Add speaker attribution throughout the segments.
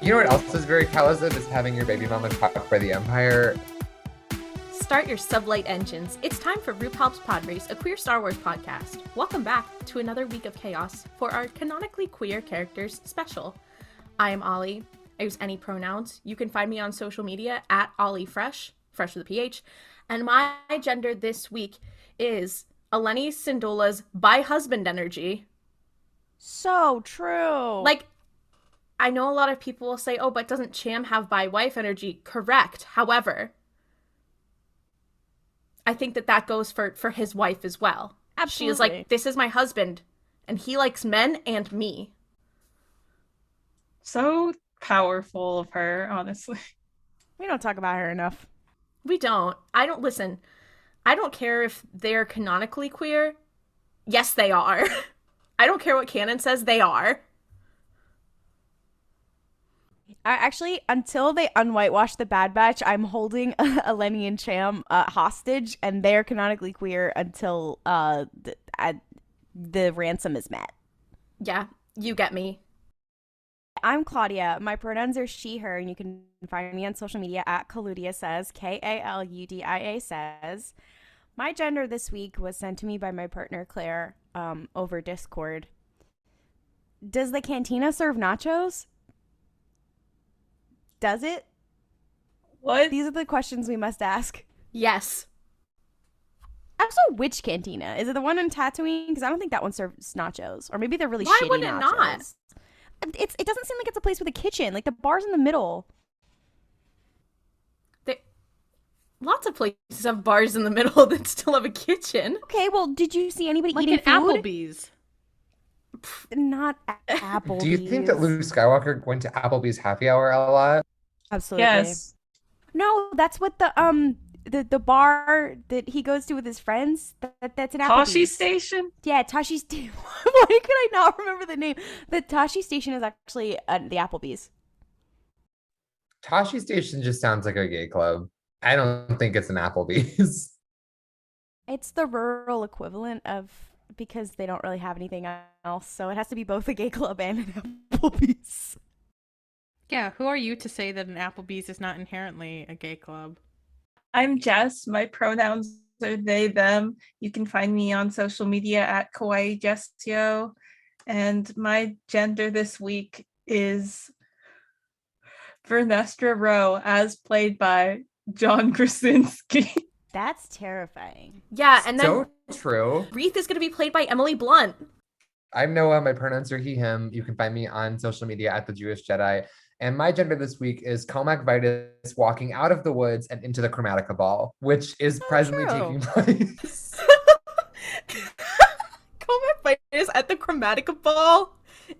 Speaker 1: You know what else is very callous is having your baby mama caught by the Empire.
Speaker 2: Start your sublight engines. It's time for RuPaul's Pod Race, a queer Star Wars podcast. Welcome back to another week of chaos for our canonically queer characters special. I am Ollie. I use any pronouns. You can find me on social media at OllieFresh, fresh with a PH. And my gender this week is Eleni Syndola's bi-husband energy.
Speaker 3: So true.
Speaker 2: Like, I know a lot of people will say, oh, but doesn't Cham have bi-wife energy? Correct. However, I think that goes for his wife as well.
Speaker 3: Absolutely.
Speaker 2: She is like, this is my husband, and he likes men and me.
Speaker 4: So powerful of her, honestly.
Speaker 3: We don't talk about her enough.
Speaker 2: We don't. I don't care if they're canonically queer. Yes, they are. I don't care what canon says, they are.
Speaker 3: Actually, until they unwhitewash the Bad Batch, I'm holding Eleni and Cham hostage, and they're canonically queer until the ransom is met.
Speaker 2: Yeah, you get me.
Speaker 3: I'm Claudia. My pronouns are she, her, and you can find me on social media at Kaludia Says, Kaludia Says. My gender this week was sent to me by my partner, Claire, over Discord. Does the cantina serve nachos? Does it?
Speaker 4: What?
Speaker 3: These are the questions we must ask.
Speaker 2: Yes.
Speaker 3: Also, which cantina? Is it the one in Tatooine? Because I don't think that one serves nachos. Or maybe they're really
Speaker 2: Why
Speaker 3: shitty
Speaker 2: would it
Speaker 3: nachos.
Speaker 2: not?
Speaker 3: It doesn't seem like it's a place with a kitchen. Like, the bar's in the middle.
Speaker 2: Lots of places have bars in the middle that still have a kitchen.
Speaker 3: Okay, well, did you see anybody
Speaker 5: Like
Speaker 3: eating
Speaker 5: an
Speaker 3: food?
Speaker 5: Applebee's.
Speaker 3: Not Applebee's.
Speaker 1: Do you think that Luke Skywalker went to Applebee's happy hour a lot?
Speaker 3: Absolutely.
Speaker 4: Yes.
Speaker 3: No, that's what the bar that he goes to with his friends. That's an Applebee's.
Speaker 4: Tosche Station?
Speaker 3: Yeah, Tosche Station. Why could I not remember the name? The Tosche Station is actually the Applebee's.
Speaker 1: Tosche Station just sounds like a gay club. I don't think it's an Applebee's.
Speaker 3: It's the rural equivalent of, because they don't really have anything else, so it has to be both a gay club and an Applebee's.
Speaker 5: Yeah, who are you to say that an Applebee's is not inherently a gay club?
Speaker 4: I'm Jess. My pronouns are they, them. You can find me on social media at Kawaii Jessio. And my gender this week is Vernestra Rowe, as played by John Krasinski.
Speaker 3: That's terrifying.
Speaker 2: Yeah, and then
Speaker 1: So true.
Speaker 2: Wreath is going to be played by Emily Blunt.
Speaker 1: I'm Noah. My pronouns are he, him. You can find me on social media at The Jewish Jedi. And my gender this week is Cohmac Vitus walking out of the woods and into the Chromatica Ball, which is presently
Speaker 3: true.
Speaker 1: taking place.
Speaker 2: Cohmac Vitus at the Chromatica Ball.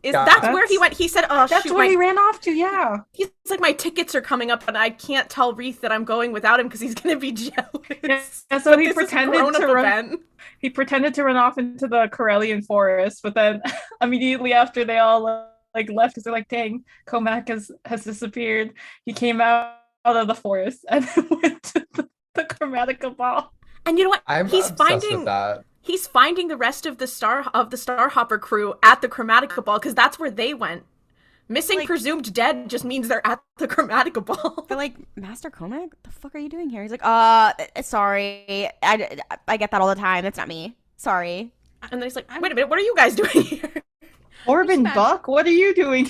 Speaker 1: Yeah.
Speaker 2: That's where he went. He said, oh,
Speaker 4: That's
Speaker 2: shoot,
Speaker 4: where he ran off to, yeah.
Speaker 2: he's like, my tickets are coming up and I can't tell Wreath that I'm going without him because he's going to be jealous.
Speaker 4: Yeah, so
Speaker 2: But
Speaker 4: he
Speaker 2: this is a
Speaker 4: pretended
Speaker 2: grown-up
Speaker 4: to run.
Speaker 2: event.
Speaker 4: He pretended to run off into the Corellian forest, but then immediately after they all left, because they're like, dang, Cohmac has disappeared. He came out of the forest and went to the Chromatica Ball.
Speaker 2: And you know what?
Speaker 1: I'm
Speaker 2: he's
Speaker 1: obsessed with that.
Speaker 2: He's finding the rest of the Starhopper crew at the Chromatica Ball because that's where they went. Missing,
Speaker 3: Like-
Speaker 2: presumed dead just means they're at the Chromatica Ball.
Speaker 3: They're like, Master Cohmac, what the fuck are you doing here? He's like, sorry. I get that all the time. That's not me. Sorry.
Speaker 2: And then he's like, wait a minute, what are you guys doing here?
Speaker 4: Torban Buck, what are you doing?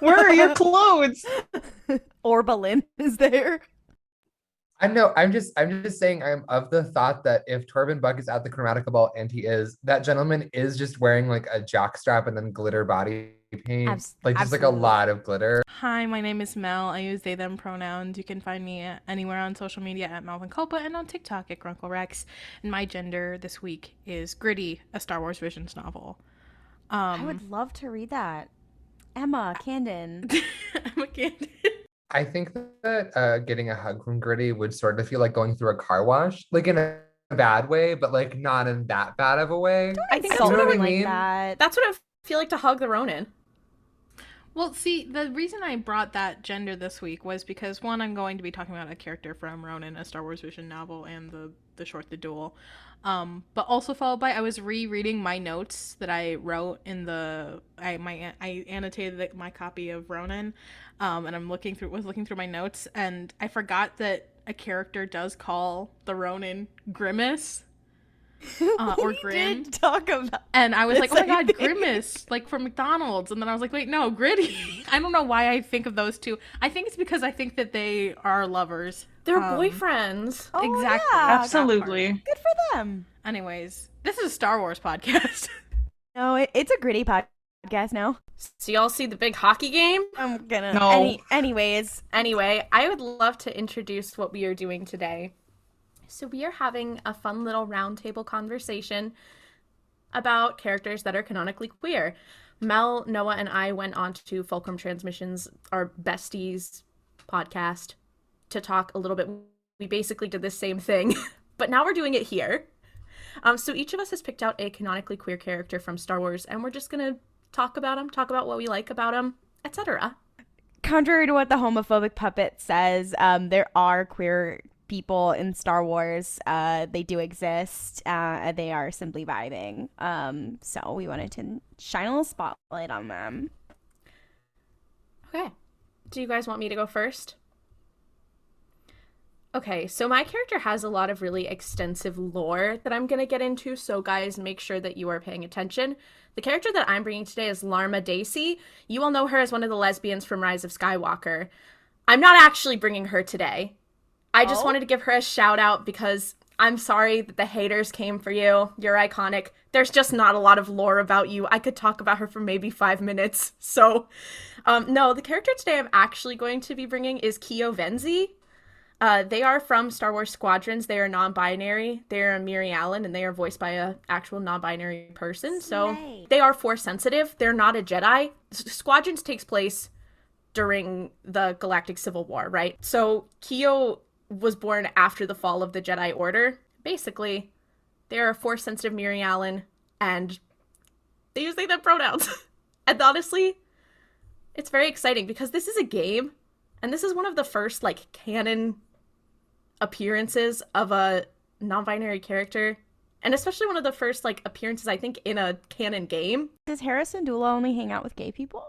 Speaker 4: Where are your clothes?
Speaker 3: Orbalin is there.
Speaker 1: I'm just saying I'm of the thought that if Torban Buck is at the Chromatica Ball, and he is, that gentleman is just wearing like a jockstrap and then glitter body paint. Just like a
Speaker 3: absolutely.
Speaker 1: lot of glitter.
Speaker 5: Hi, my name is Mel. I use they, them pronouns. You can find me anywhere on social media at Melvin Culpa and on TikTok at Grunkle Rex. And my gender this week is Gritty, a Star Wars Visions novel.
Speaker 3: I would love to read that. Emma Candon.
Speaker 5: I'm a kid.
Speaker 1: I think that getting a hug from Gritty would sort of feel like going through a car wash, like in a bad way, but like not in that bad of a way.
Speaker 2: I think
Speaker 1: You know what I
Speaker 3: Something
Speaker 1: mean?
Speaker 3: like that.
Speaker 2: That's what it feel like to hug the Ronin.
Speaker 5: Well, see, the reason I brought that gender this week was because, one, I'm going to be talking about a character from Ronin, a Star Wars Vision novel, and the short The Duel. But also followed by, I was rereading my notes that I wrote in I annotated my copy of Ronin, and was looking through my notes, and I forgot that a character does call the Ronin Grimace. Or Grim.
Speaker 3: Did talk about,
Speaker 5: and I was like, oh my god, Grimace, like from McDonald's. And then I was like, wait, no, Gritty. I don't know why I think of those two. I think it's because I think that they are lovers.
Speaker 2: They're boyfriends.
Speaker 3: Oh,
Speaker 5: Exactly.
Speaker 3: yeah.
Speaker 4: Absolutely.
Speaker 3: Good for them.
Speaker 5: Anyways, this is a Star Wars podcast.
Speaker 3: No, it's a gritty podcast now.
Speaker 2: So y'all see the big hockey game?
Speaker 3: I'm gonna.
Speaker 4: No.
Speaker 3: Anyways,
Speaker 2: Anyway, I would love to introduce what we are doing today. So we are having a fun little roundtable conversation about characters that are canonically queer. Mel, Noah, and I went on to Fulcrum Transmissions, our besties podcast, to talk a little bit. We basically did the same thing, but now we're doing it here. So each of us has picked out a canonically queer character from Star Wars, and we're just going to talk about them, talk about what we like about them, etc.
Speaker 3: contrary to what the homophobic puppet says, there are queer people in Star Wars. They do exist. They are simply vibing. So we wanted to shine a little spotlight on them.
Speaker 2: Okay. Do you guys want me to go first? Okay, so my character has a lot of really extensive lore that I'm going to get into, so guys, make sure that you are paying attention. The character that I'm bringing today is Larma Dacey. You all know her as one of the lesbians from Rise of Skywalker. I'm not actually bringing her today. I just wanted to give her a shout out because I'm sorry that the haters came for you. You're iconic. There's just not a lot of lore about you. I could talk about her for maybe 5 minutes. So, no, the character today I'm actually going to be bringing is Kio Venzi. They are from Star Wars Squadrons. They are non-binary. They are Miri Allen, and they are voiced by a actual non-binary person. So they are Force sensitive. They're not a Jedi. Squadrons takes place during the Galactic Civil War, right? So Kio was born after the fall of the Jedi Order. Basically, they're a Force sensitive Miri Allen, and they use they them pronouns. And honestly, it's very exciting because this is a game, and this is one of the first like canon appearances of a non-binary character, and especially one of the first like appearances I think in a canon game.
Speaker 3: Does Harrison Dula only hang out with gay people?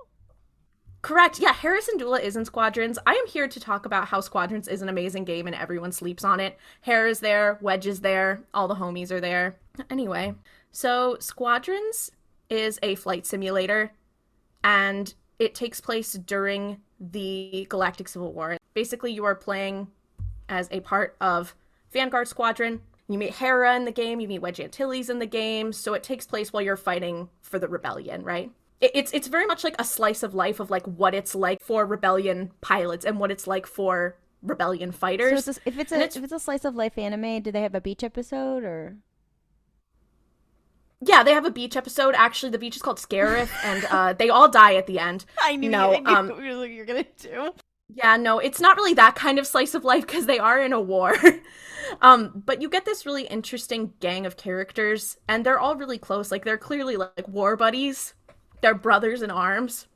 Speaker 2: Correct. Yeah, Harrison Dula is in Squadrons. I am here to talk about how Squadrons is an amazing game and everyone sleeps on it. Hare is there, Wedge is there, all the homies are there. Anyway, so Squadrons is a flight simulator, and it takes place during the Galactic Civil War. Basically, you are playing as a part of Vanguard Squadron. You meet Hera in the game, you meet Wedge Antilles in the game, so it takes place while you're fighting for the rebellion, right? It's very much like a slice of life of like what it's like for rebellion pilots and what it's like for rebellion fighters.
Speaker 3: So if it's a slice of life anime, do they have a beach episode or?
Speaker 2: Yeah, they have a beach episode. Actually, the beach is called Scarif, and they all die at the end.
Speaker 3: I knew what you're gonna do.
Speaker 2: Yeah, no, it's not really that kind of slice of life because they are in a war. But you get this really interesting gang of characters, and they're all really close. Like, they're clearly like war buddies. They're brothers in arms,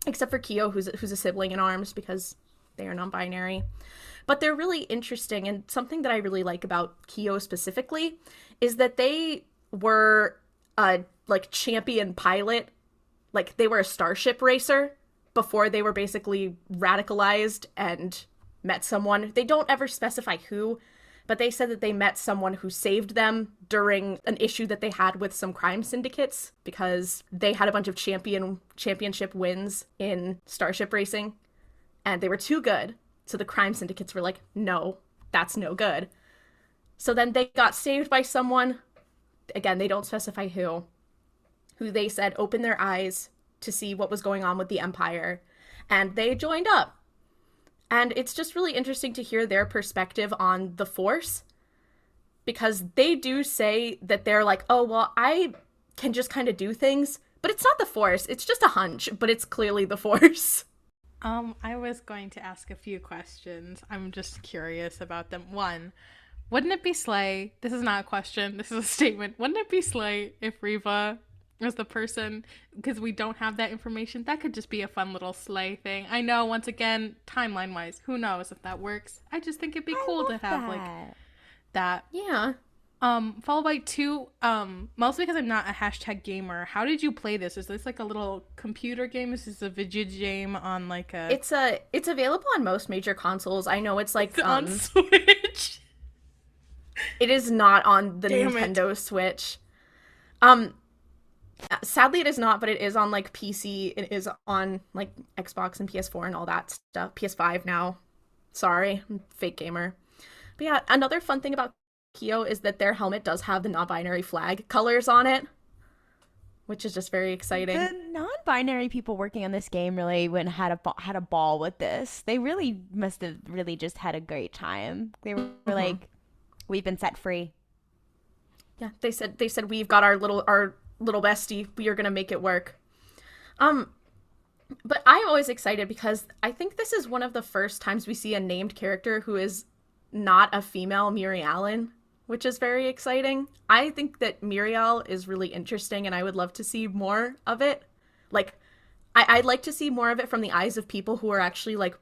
Speaker 2: except for Kio, who's a sibling in arms because they are non-binary. But they're really interesting, and something that I really like about Kio specifically is that they were a like champion pilot. Like, they were a starship racer before they were basically radicalized and met someone. They don't ever specify who, but they said that they met someone who saved them during an issue that they had with some crime syndicates because they had a bunch of championship wins in starship racing, and they were too good. So the crime syndicates were like, no, that's no good. So then they got saved by someone, again, they don't specify who they said opened their eyes to see what was going on with the Empire, and they joined up. And it's just really interesting to hear their perspective on the Force, because they do say that they're like, oh, well, I can just kind of do things, but it's not the Force. It's just a hunch, but it's clearly the Force.
Speaker 5: I was going to ask a few questions. I'm just curious about them. One, wouldn't it be slay? This is not a question. This is a statement. Wouldn't it be slay if Reva as the person, because we don't have that information. That could just be a fun little sleigh thing. I know, once again, timeline wise, who knows if that works. I just think it'd be cool to have like that.
Speaker 2: Yeah.
Speaker 5: Followed by 2, mostly because I'm not a hashtag gamer. How did you play this? Is this like a little computer game? Is this a video game on like a...
Speaker 2: It's available on most major consoles. I know it's like
Speaker 5: on Switch.
Speaker 2: It is not on the Nintendo Switch. Sadly, it is not, but it is on like PC. It is on like Xbox and PS4 and all that stuff. PS5 now. Sorry, I'm a fake gamer. But yeah, another fun thing about Kyo is that their helmet does have the non-binary flag colors on it, which is just very exciting.
Speaker 3: The non-binary people working on this game really had a ball with this. They really must have really just had a great time. They were like, we've been set free.
Speaker 2: Yeah, they said we've got our little bestie. We are gonna make it work. But I'm always excited because I think this is one of the first times we see a named character who is not a female Miri Allen, which is very exciting. I think that Muriel is really interesting, and I would love to see more of it. Like, I'd like to see more of it from the eyes of people who are actually like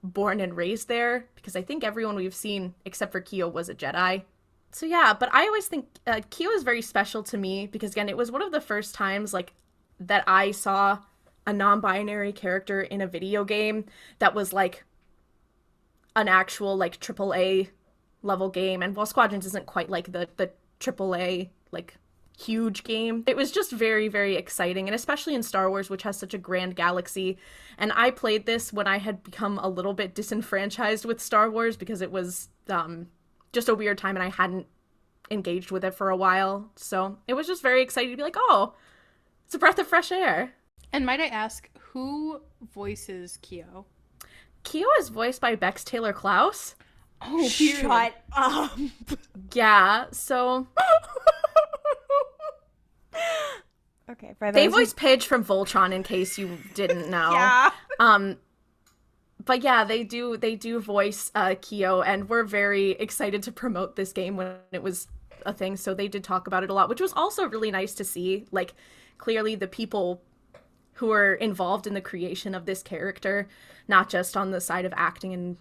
Speaker 2: born and raised there, because I think everyone we've seen except for Kyo was a Jedi. So yeah, but I always think Kyo is very special to me because, again, it was one of the first times like that I saw a non-binary character in a video game that was like an actual like AAA level game. And while Squadrons isn't quite like the AAA like huge game, it was just very, very exciting, and especially in Star Wars, which has such a grand galaxy. And I played this when I had become a little bit disenfranchised with Star Wars because it was just a weird time and I hadn't engaged with it for a while. So it was just very exciting to be like, oh, it's a breath of fresh air.
Speaker 5: And might I ask, who voices Kyo?
Speaker 2: Kyo is voiced by Bex Taylor Klaus.
Speaker 5: Oh,
Speaker 3: shut up.
Speaker 2: Yeah, so
Speaker 3: okay, for
Speaker 2: they voice Pidge from Voltron, in case you didn't know.
Speaker 3: Yeah.
Speaker 2: But yeah, they do voice Kyo, and we're very excited to promote this game when it was a thing. So they did talk about it a lot, which was also really nice to see. Like, clearly the people who are involved in the creation of this character, not just on the side of acting and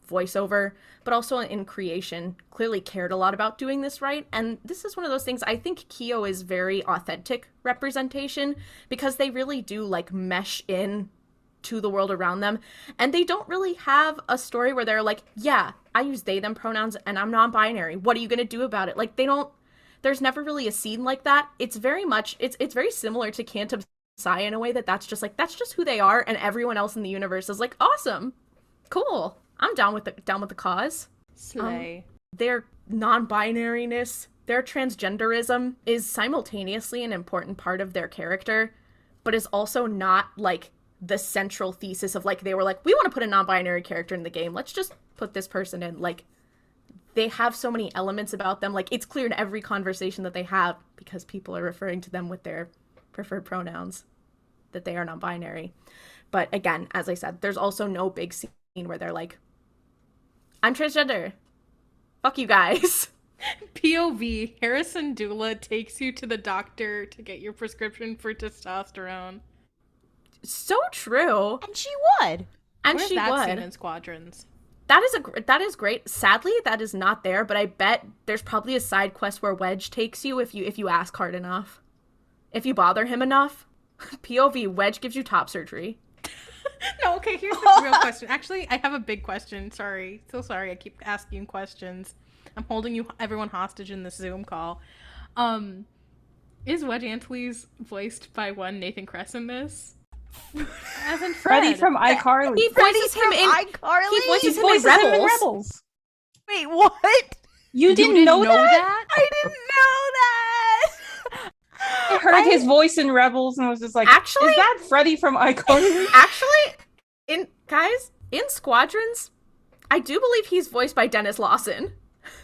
Speaker 2: voiceover, but also in creation, clearly cared a lot about doing this right. And this is one of those things, I think Kyo is very authentic representation because they really do like mesh in to the world around them. And they don't really have a story where they're like, yeah, I use they, them pronouns and I'm non-binary. What are you going to do about it? Like, there's never really a scene like that. It's very much, it's very similar to Cantum Sai in a way that's just who they are, and everyone else in the universe is like, awesome, cool, I'm down with the cause.
Speaker 5: Slay.
Speaker 2: Their non-binariness, their transgenderism is simultaneously an important part of their character, but is also not like the central thesis of like, they were like, we want to put a non-binary character in the game, let's just put this person in. Like, they have so many elements about them. Like, it's clear in every conversation that they have, because people are referring to them with their preferred pronouns, that they are non-binary. But again, as I said, there's also no big scene where they're like, I'm transgender, fuck you guys.
Speaker 5: POV, Harrison Dula takes you to the doctor to get your prescription for testosterone.
Speaker 2: So true.
Speaker 3: And she would.
Speaker 2: And
Speaker 5: Where's
Speaker 2: she
Speaker 5: that
Speaker 2: would.
Speaker 5: scene in Squadrons?
Speaker 2: That is great. Sadly, that is not there, but I bet there's probably a side quest where Wedge takes you if you ask hard enough. If you bother him enough. POV, Wedge gives you top surgery.
Speaker 5: No, okay, here's the real question. Actually, I have a big question. Sorry. So sorry, I keep asking questions. I'm holding everyone hostage in this Zoom call. Is Wedge Antilles voiced by one Nathan Kress in this? As in
Speaker 4: Freddie
Speaker 5: Fred.
Speaker 4: from iCarly.
Speaker 2: He voices him in
Speaker 3: iCarly?
Speaker 2: He voices him
Speaker 4: voices
Speaker 2: in
Speaker 4: him in
Speaker 2: Rebels.
Speaker 4: Rebels.
Speaker 3: Wait, what?
Speaker 4: You didn't know that?
Speaker 3: I didn't know that.
Speaker 4: I heard his voice in Rebels and was just like,
Speaker 2: Actually-
Speaker 4: is that Freddie from iCarly?
Speaker 2: Actually, in Squadrons, I do believe he's voiced by Dennis Lawson,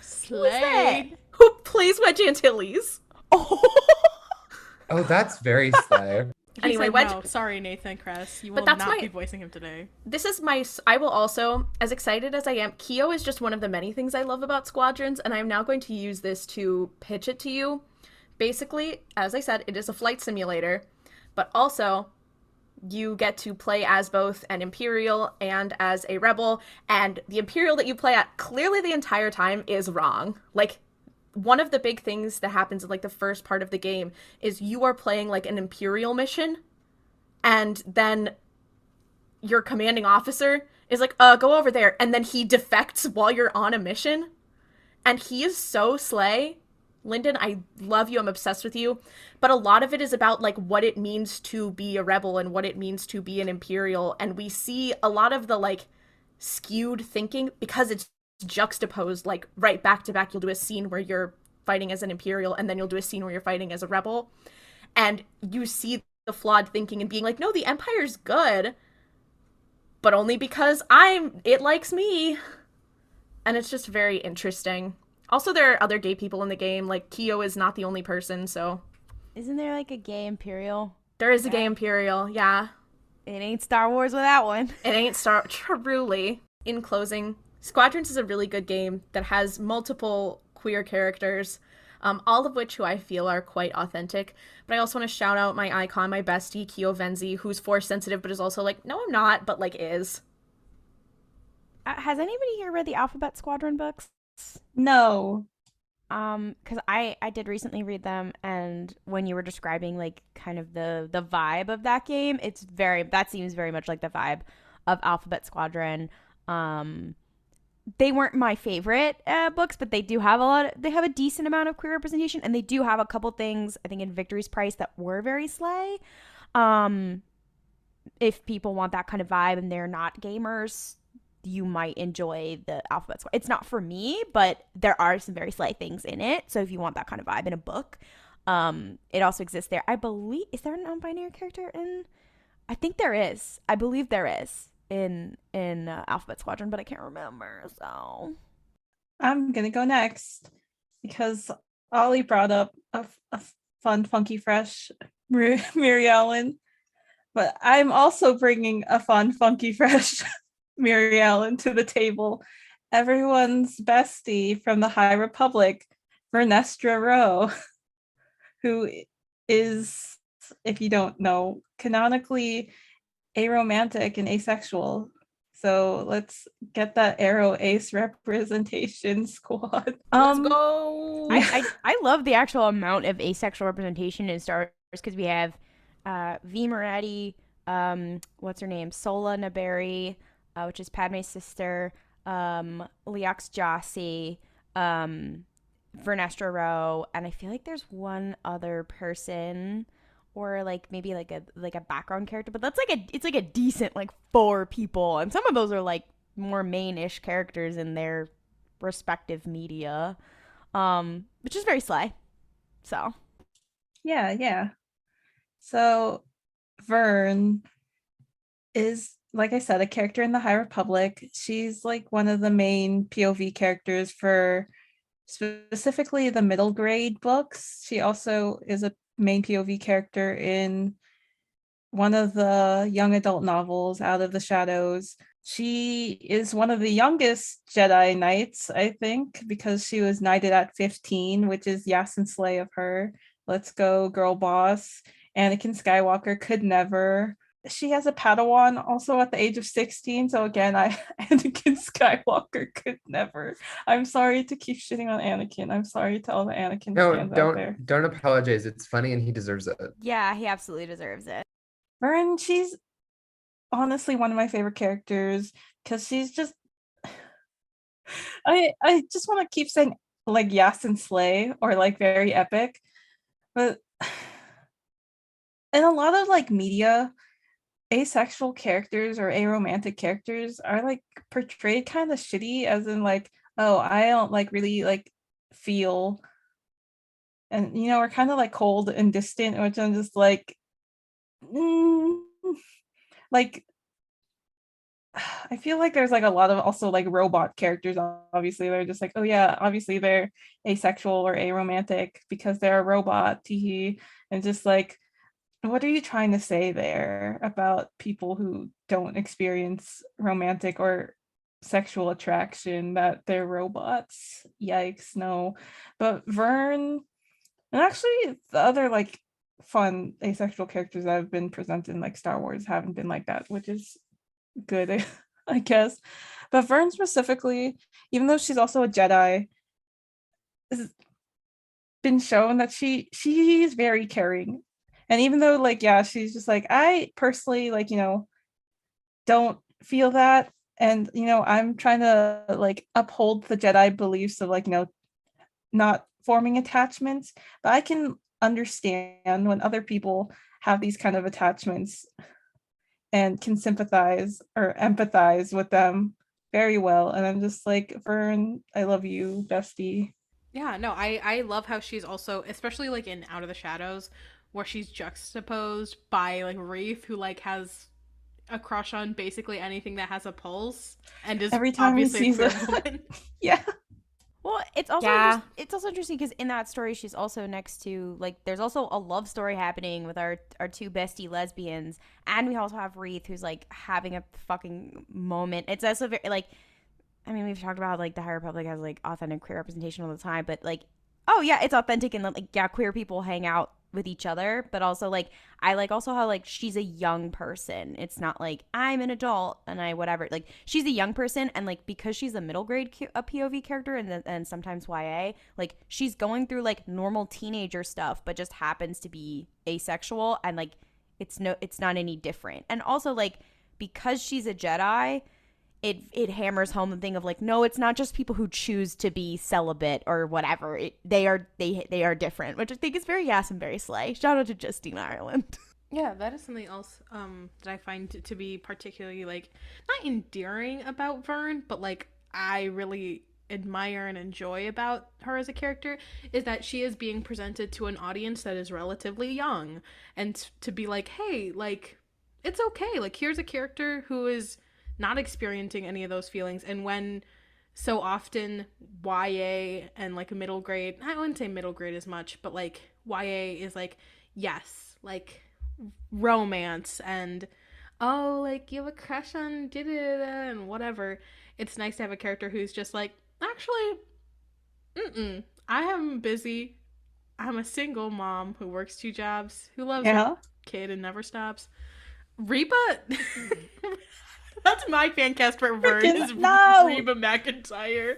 Speaker 5: Slay.
Speaker 2: who plays Wedge Antilles.
Speaker 3: Oh.
Speaker 1: Oh, that's very slay.
Speaker 2: Anyway,
Speaker 5: Said
Speaker 2: Wedge.
Speaker 5: no. Sorry, Nathan Kress. You
Speaker 2: But
Speaker 5: will
Speaker 2: that's
Speaker 5: not
Speaker 2: my-
Speaker 5: be voicing him today.
Speaker 2: This is I will also, as excited as I am, Kyo is just one of the many things I love about Squadrons, and I'm now going to use this to pitch it to you, Basically, as I said, it is a flight simulator, but also you get to play as both an Imperial and as a Rebel, and the Imperial that you play at clearly the entire time is wrong. Like, one of the big things that happens in like the first part of the game is you are playing like an Imperial mission, and then your commanding officer is like, go over there, and then he defects while you're on a mission, and he is so slay. Lyndon, I love you. I'm obsessed with you. But a lot of it is about like what it means to be a rebel and what it means to be an Imperial. And we see a lot of the like skewed thinking because it's juxtaposed like right back to back. You'll do a scene where you're fighting as an Imperial, and then you'll do a scene where you're fighting as a rebel. And you see the flawed thinking and being like, no, the Empire's good, but only because it likes me. And it's just very interesting. Also, there are other gay people in the game. Like, Kyo is not the only person, so...
Speaker 3: Isn't there, like, a gay Imperial?
Speaker 2: There is a gay Imperial, yeah.
Speaker 3: It ain't Star Wars without one.
Speaker 2: It ain't truly. In closing, Squadrons is a really good game that has multiple queer characters, all of which who I feel are quite authentic. But I also want to shout out my icon, my bestie, Kyo Venzi, who's Force-sensitive, but is also like, no, I'm not, but, like, is.
Speaker 3: Has anybody here read the Alphabet Squadron books?
Speaker 4: No.
Speaker 3: Because I did recently read them, and when you were describing like kind of the vibe of that game, that seems very much like the vibe of Alphabet Squadron. They weren't my favorite books, but they do have a decent amount of queer representation, and they do have a couple things I think in Victory's Price that were very slay. If people want that kind of vibe and they're not gamers, you might enjoy the Alphabet Squad. It's not for me, but there are some very slight things in it. So if you want that kind of vibe in a book, it also exists there. I believe, is there a non-binary character in? I think there is. I believe there is in Alphabet Squadron, but I can't remember. So
Speaker 4: I'm gonna go next because Ollie brought up a fun, funky, fresh Mary Ellen, but I'm also bringing a fun, funky, fresh Mary Ellen to the table. Everyone's bestie from the High Republic, Vernestra Rowe, who is, if you don't know, canonically aromantic and asexual. So let's get that Aero Ace representation, squad.
Speaker 2: Let's go.
Speaker 3: I love the actual amount of asexual representation in Star Wars because we have V Moretti, what's her name, Sola Naberi, which is Padme's sister, Leox Jossi, Vernestra Rowe, and I feel like there's one other person, or like maybe like a background character, but it's like a decent like 4 people, and some of those are like more main-ish characters in their respective media, which is very slay. So
Speaker 4: yeah. So Vern is, like I said, a character in the High Republic. She's like one of the main POV characters for specifically the middle grade books. She also is a main POV character in one of the young adult novels, Out of the Shadows. She is one of the youngest Jedi Knights, I think, because she was knighted at 15, which is Yasin Slay of her. Let's go, girl boss. Anakin Skywalker could never. She has a Padawan also at the age of 16. So again, Anakin Skywalker could never. I'm sorry to keep shitting on Anakin. I'm sorry to all the Anakin fans out there.
Speaker 1: Don't apologize. It's funny and he deserves it.
Speaker 3: yeah, he absolutely deserves it.
Speaker 4: Vern, she's honestly one of my favorite characters because she's just. I just want to keep saying like Yasin Slay or like very epic, but in a lot of like media, asexual characters or aromantic characters are like portrayed kind of shitty, as in like, oh, I don't like really like feel, and we're kind of like cold and distant, which I'm just like like I feel like there's like a lot of also like robot characters, obviously they're just like, oh yeah, obviously they're asexual or aromantic because they're a robot, and just like, what are you trying to say there about people who don't experience romantic or sexual attraction, that they're robots? Yikes, no. But Vern And actually, the other like fun asexual characters that have been presented in like Star Wars haven't been like that, which is good, I guess. But Vern specifically, even though she's also a Jedi, has been shown that she's very caring. And even though like yeah, she's just like, I personally like, don't feel that, and I'm trying to like uphold the Jedi beliefs of like, not forming attachments, but I can understand when other people have these kind of attachments and can sympathize or empathize with them very well. And I'm just like, Vern, I love you, bestie.
Speaker 5: Yeah, no, I love how she's also, especially like in Out of the Shadows, where she's juxtaposed by like Reef, who like has a crush on basically anything that has a pulse and is
Speaker 4: Every time he
Speaker 5: obviously a
Speaker 4: sees
Speaker 5: queer
Speaker 4: it.
Speaker 5: woman.
Speaker 4: Yeah.
Speaker 3: Well, it's also
Speaker 2: Yeah.
Speaker 3: it's also interesting because in that story, she's also next to like there's also a love story happening with our two bestie lesbians, and we also have Wreath who's like having a fucking moment. It's also very like, I mean, we've talked about like the High Republic has like authentic queer representation all the time, but like, oh yeah, it's authentic and like yeah, queer people hang out with each other, but also like I like also how like she's a young person. It's not like I'm an adult and I whatever. Like she's a young person, and like because she's a middle grade a POV character and sometimes YA, like she's going through like normal teenager stuff, but just happens to be asexual, and like it's not any different. And also like because she's a Jedi, it hammers home the thing of like, no, it's not just people who choose to be celibate or whatever. They are different, which I think is very yes and very slay. Shout out to Justine Ireland.
Speaker 5: Yeah, that is something else that I find to be particularly like not endearing about Vern, but like I really admire and enjoy about her as a character is that she is being presented to an audience that is relatively young, and to be like, hey, like it's okay, like here's a character who is not experiencing any of those feelings. And when so often YA and like middle grade, I wouldn't say middle grade as much, but like YA is like, yes, like romance and oh, like you have a crush on and whatever. It's nice to have a character who's just like, actually, I am busy. I'm a single mom who works 2 jobs, who loves her kid and never stops. Reba that's my fan cast for Vern is Reba McEntire.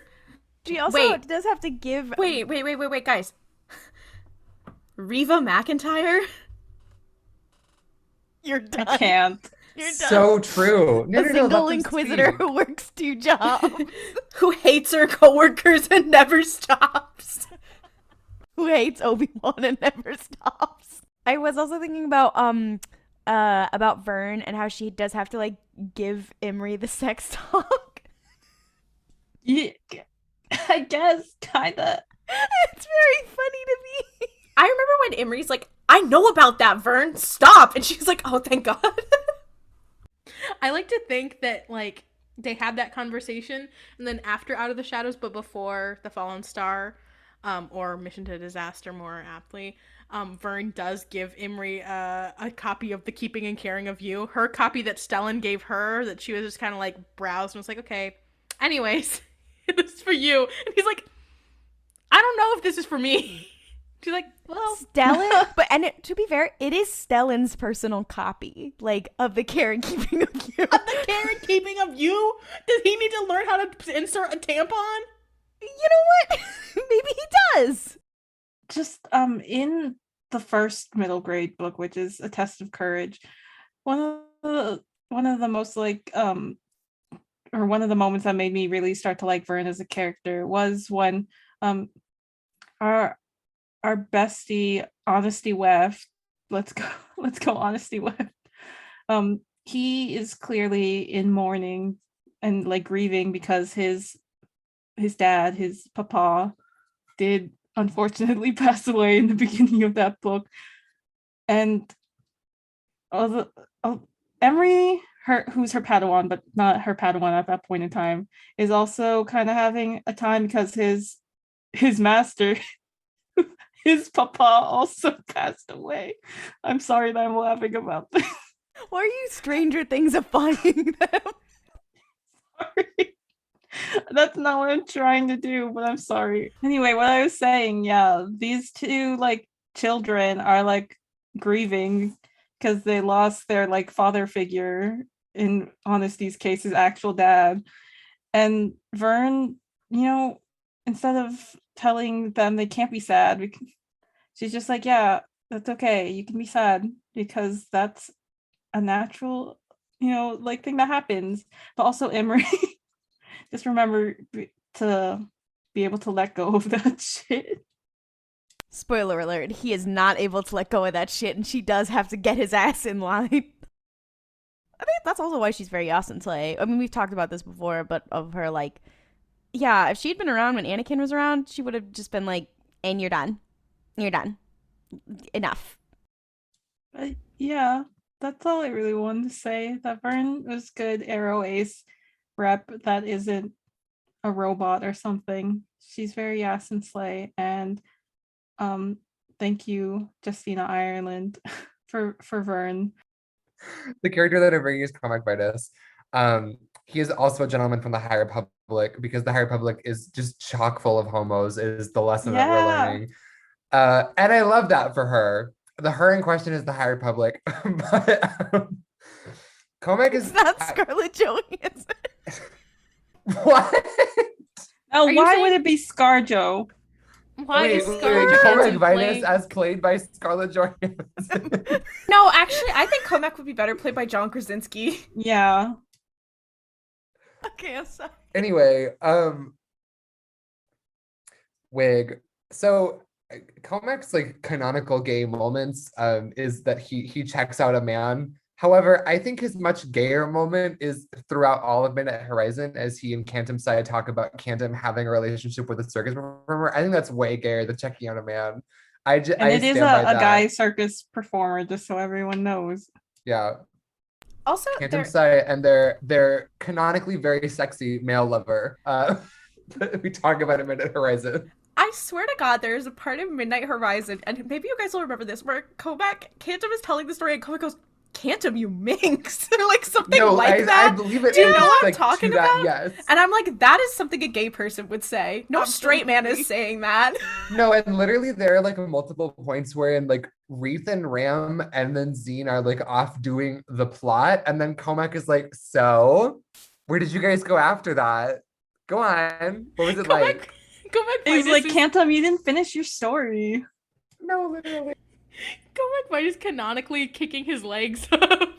Speaker 3: She also does have to give
Speaker 2: Wait, guys. Reva McEntire?
Speaker 3: You're done.
Speaker 4: I can't.
Speaker 3: You're done.
Speaker 1: So true.
Speaker 3: A single inquisitor who works 2 jobs.
Speaker 2: Who hates her coworkers and never stops.
Speaker 3: Who hates Obi-Wan and never stops. I was also thinking about Vern and how she does have to like give Imri the sex talk.
Speaker 4: Yeah, I guess kinda.
Speaker 3: It's very funny to me.
Speaker 2: I remember when Imri's like, I know about that, Vern, stop. And she's like, oh, thank God.
Speaker 5: I like to think that like they had that conversation and then after Out of the Shadows, but before The Fallen Star, or Mission to Disaster more aptly, Vern does give Imri a copy of The Keeping and Caring of You, her copy that Stellan gave her, that she was just kind of like browsed and was like, okay, anyways, this is for you. And he's like, I don't know if this is for me. She's like, well,
Speaker 3: Stellan, but to be fair, it is Stellan's personal copy, like of The Care and Keeping of You.
Speaker 5: Of The Care and Keeping of You? Does he need to learn how to insert a tampon?
Speaker 3: You know what? Maybe he does.
Speaker 4: Just in the first middle grade book, which is A Test of Courage, one of the most like or one of the moments that made me really start to like Vern as a character was when our bestie Honesty Weft, let's go Honesty Weft, he is clearly in mourning and like grieving because his dad, his papa, did unfortunately pass away in the beginning of that book. And Emery, who's her Padawan, but not her Padawan at that point in time, is also kind of having a time because his master, his papa, also passed away. I'm sorry that I'm laughing about this.
Speaker 3: Why are you Stranger Things-ifying them?
Speaker 4: Sorry. That's not what I'm trying to do, but I'm sorry. Anyway, what I was saying, yeah, these two like children are like grieving because they lost their like father figure, in Honesty's case, his actual dad. And Vern, instead of telling them they can't be sad, she's just like, yeah, that's okay. You can be sad because that's a natural, like thing that happens. But also Emery, just remember to be able to let go of that shit.
Speaker 3: Spoiler alert, he is not able to let go of that shit, and she does have to get his ass in line. I think that's also why she's very Yasin Slay. I mean, we've talked about this before, but of her, like, yeah, if she'd been around when Anakin was around, she would have just been like, and you're done. You're done. Enough.
Speaker 4: Yeah, that's all I really wanted to say. That Vern was good Arrow Ace rep that isn't a robot or something. She's very Yasin Slay, and thank you, Justina Ireland, for Vern.
Speaker 1: The character that I'm bringing is Cohmac Vitus. He is also a gentleman from the High Republic, because the High Republic is just chock full of homos, is the lesson that we're learning. And I love that for her. The her in question is the High Republic. But Cohmac is
Speaker 3: not Scarlett Johansson.
Speaker 1: What?
Speaker 4: Now, why would it be ScarJo?
Speaker 5: Why is Scarlett
Speaker 1: Cohmac Vitus as played by Scarlett Johansson?
Speaker 2: No, actually, I think Cohmac would be better played by John Krasinski.
Speaker 4: Yeah.
Speaker 3: Okay, I'm sorry.
Speaker 1: Anyway, Wig. So Cohmac's like canonical gay moments is that he checks out a man. However, I think his much gayer moment is throughout all of Midnight Horizon, as he and Cantum Side talk about Cantum having a relationship with a circus performer. I think that's way gayer than checking out a man.
Speaker 4: It is a guy circus performer, just so everyone knows.
Speaker 1: Yeah.
Speaker 2: Also,
Speaker 1: Cantum Side and their canonically very sexy male lover. We talk about in Midnight Horizon.
Speaker 2: I swear to God, there's a part of Midnight Horizon, and maybe you guys will remember this, where Cantum is telling the story, and Cohmac goes, "Cantum, you minx," or like something that.
Speaker 1: I believe it.
Speaker 2: Do you know what I'm
Speaker 1: like,
Speaker 2: talking about?
Speaker 1: Yes.
Speaker 2: And I'm like, that is something a gay person would say. No straight man is saying that.
Speaker 1: No, and literally there are like multiple points wherein like Reith and Ram and then Zine are like off doing the plot, and then Cohmac is like, "So, where did you guys go after that? Go on. What was it like?"
Speaker 4: He's like, Cantum, you didn't finish your story.
Speaker 1: No, literally.
Speaker 5: Cohmac Vitus canonically kicking his legs up.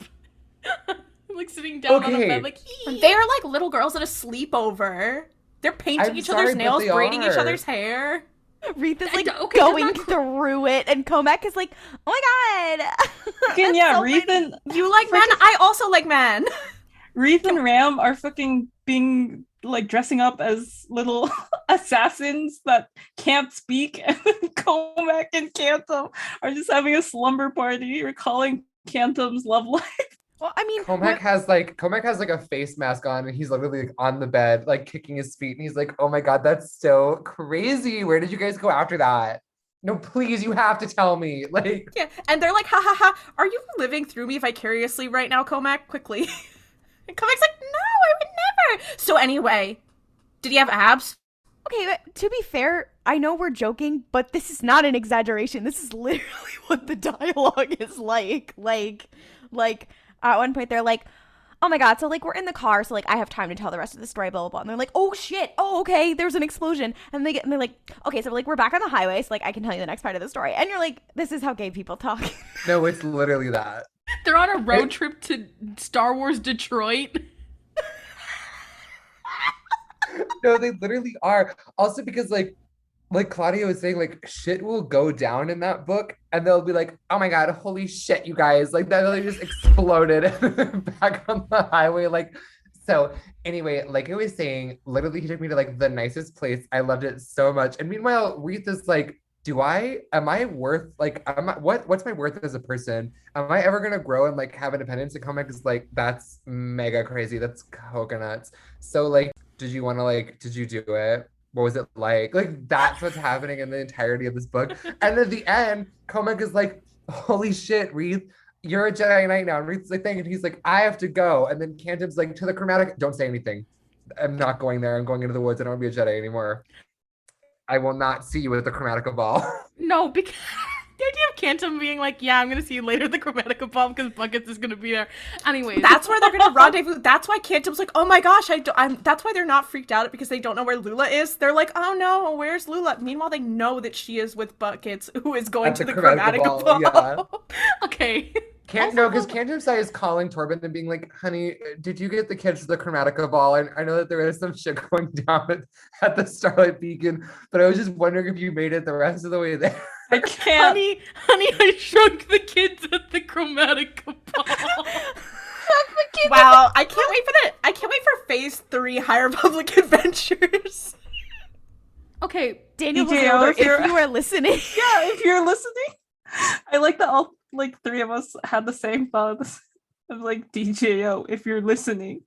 Speaker 5: Like sitting down on a bed like,
Speaker 2: They're like little girls at a sleepover. They're painting each other's nails, braiding each other's hair.
Speaker 3: Reith is like going through it, and Cohmac is like, "Oh my God."
Speaker 4: Again, yeah, Reith and
Speaker 2: you like men, I also like men.
Speaker 4: Reith and Ram are fucking being like dressing up as little assassins that can't speak, and then Cohmac and Cantum are just having a slumber party recalling Cantum's love life.
Speaker 3: Well, I mean,
Speaker 1: Cohmac has like a face mask on, and he's literally like on the bed, like kicking his feet, and he's like, "Oh my God, that's so crazy. Where did you guys go after that? No, please, you have to tell me." Like,
Speaker 2: yeah, and they're like, "Ha ha ha, are you living through me vicariously right now, Cohmac? Quickly." And Cohmac's like, "No, I would never." So anyway, did he have abs?
Speaker 3: Okay, but to be fair, I know we're joking, but this is not an exaggeration. This is literally what the dialogue is like. Like at one point they're like, "Oh my God," so like we're in the car, so like I have time to tell the rest of the story, blah blah blah. And they're like, "Oh shit, oh okay, there's an explosion." And they're like, "Okay, so like we're back on the highway, so like I can tell you the next part of the story." And you're like, this is how gay people talk.
Speaker 1: no, it's literally that.
Speaker 5: They're on a road trip to Star Wars Detroit.
Speaker 1: No, they literally are. Also because like Claudia was saying, like shit will go down in that book, and they'll be like, "Oh my God, holy shit, you guys!" Like that really just exploded back on the highway. Like, so anyway, like I was saying, literally he took me to like the nicest place. I loved it so much. And meanwhile, Reith is like, am I worth, like, what's my worth as a person? Am I ever gonna grow and like have independence? And Cohmac is like, that's mega crazy. That's coconuts. So like, did you do it? What was it like? Like, that's what's happening in the entirety of this book. And at the end, Cohmac is like, "Holy shit, Reith, you're a Jedi Knight now." And Reith's like, "Thank you." And he's like, "I have to go." And then Cantum's like, "To the Chromatica, don't say anything. I'm not going there. I'm going into the woods. I don't want to be a Jedi anymore. I will not see you at the Chromatica Ball.
Speaker 5: No, because the idea of Cantum being like, yeah, I'm gonna see you later at the Chromatica Ball because Buckets is gonna be there. Anyways.
Speaker 2: That's where they're gonna rendezvous. That's why Cantum's like, oh my gosh, that's why they're not freaked out because they don't know where Lula is. They're like, oh no, where's Lula? Meanwhile, they know that she is with Buckets, who is going to the Chromatica Ball.
Speaker 1: Yeah.
Speaker 5: Okay.
Speaker 1: No, because Cantum Sai is calling Torban and being like, honey, did you get the kids to the Chromatica Ball? And I know that there is some shit going down at the Starlight Beacon, but I was just wondering if you made it the rest of the way there.
Speaker 4: I can't.
Speaker 5: Honey, I shrunk the kids at the Chromatica Ball.
Speaker 2: Wow, I can't wait for Phase 3 High Republic Adventures.
Speaker 5: Okay,
Speaker 3: Daniel,
Speaker 4: DJO,
Speaker 3: if you are listening.
Speaker 4: Yeah, if you're listening. I like that all like three of us had the same thoughts of like DJO, if you're listening.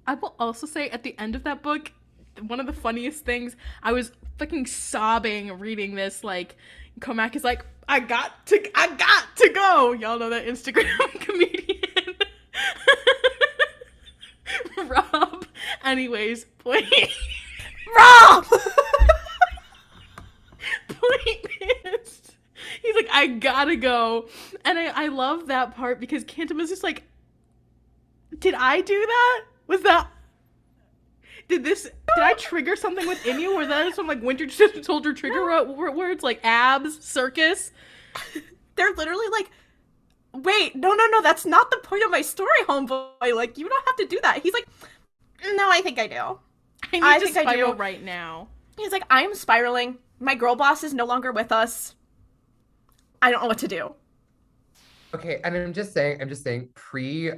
Speaker 5: I will also say at the end of that book, one of the funniest things, I was fucking sobbing reading this, like, Cohmac is like, I got to go! Y'all know that Instagram comedian. Rob. Anyways, point.
Speaker 2: Rob!
Speaker 5: Point is, he's like, I gotta go. And I love that part because Cantum is just like, did I do that? Was that... Did I trigger something within you? Or that some like Winter Soldier trigger words like abs, circus?
Speaker 2: They're literally like, wait, no, that's not the point of my story, homeboy. Like, you don't have to do that. He's like, no, I think I do.
Speaker 5: I need to spiral right now.
Speaker 2: He's like, I'm spiraling. My girl boss is no longer with us. I don't know what to do.
Speaker 1: Okay, and I'm just saying, pre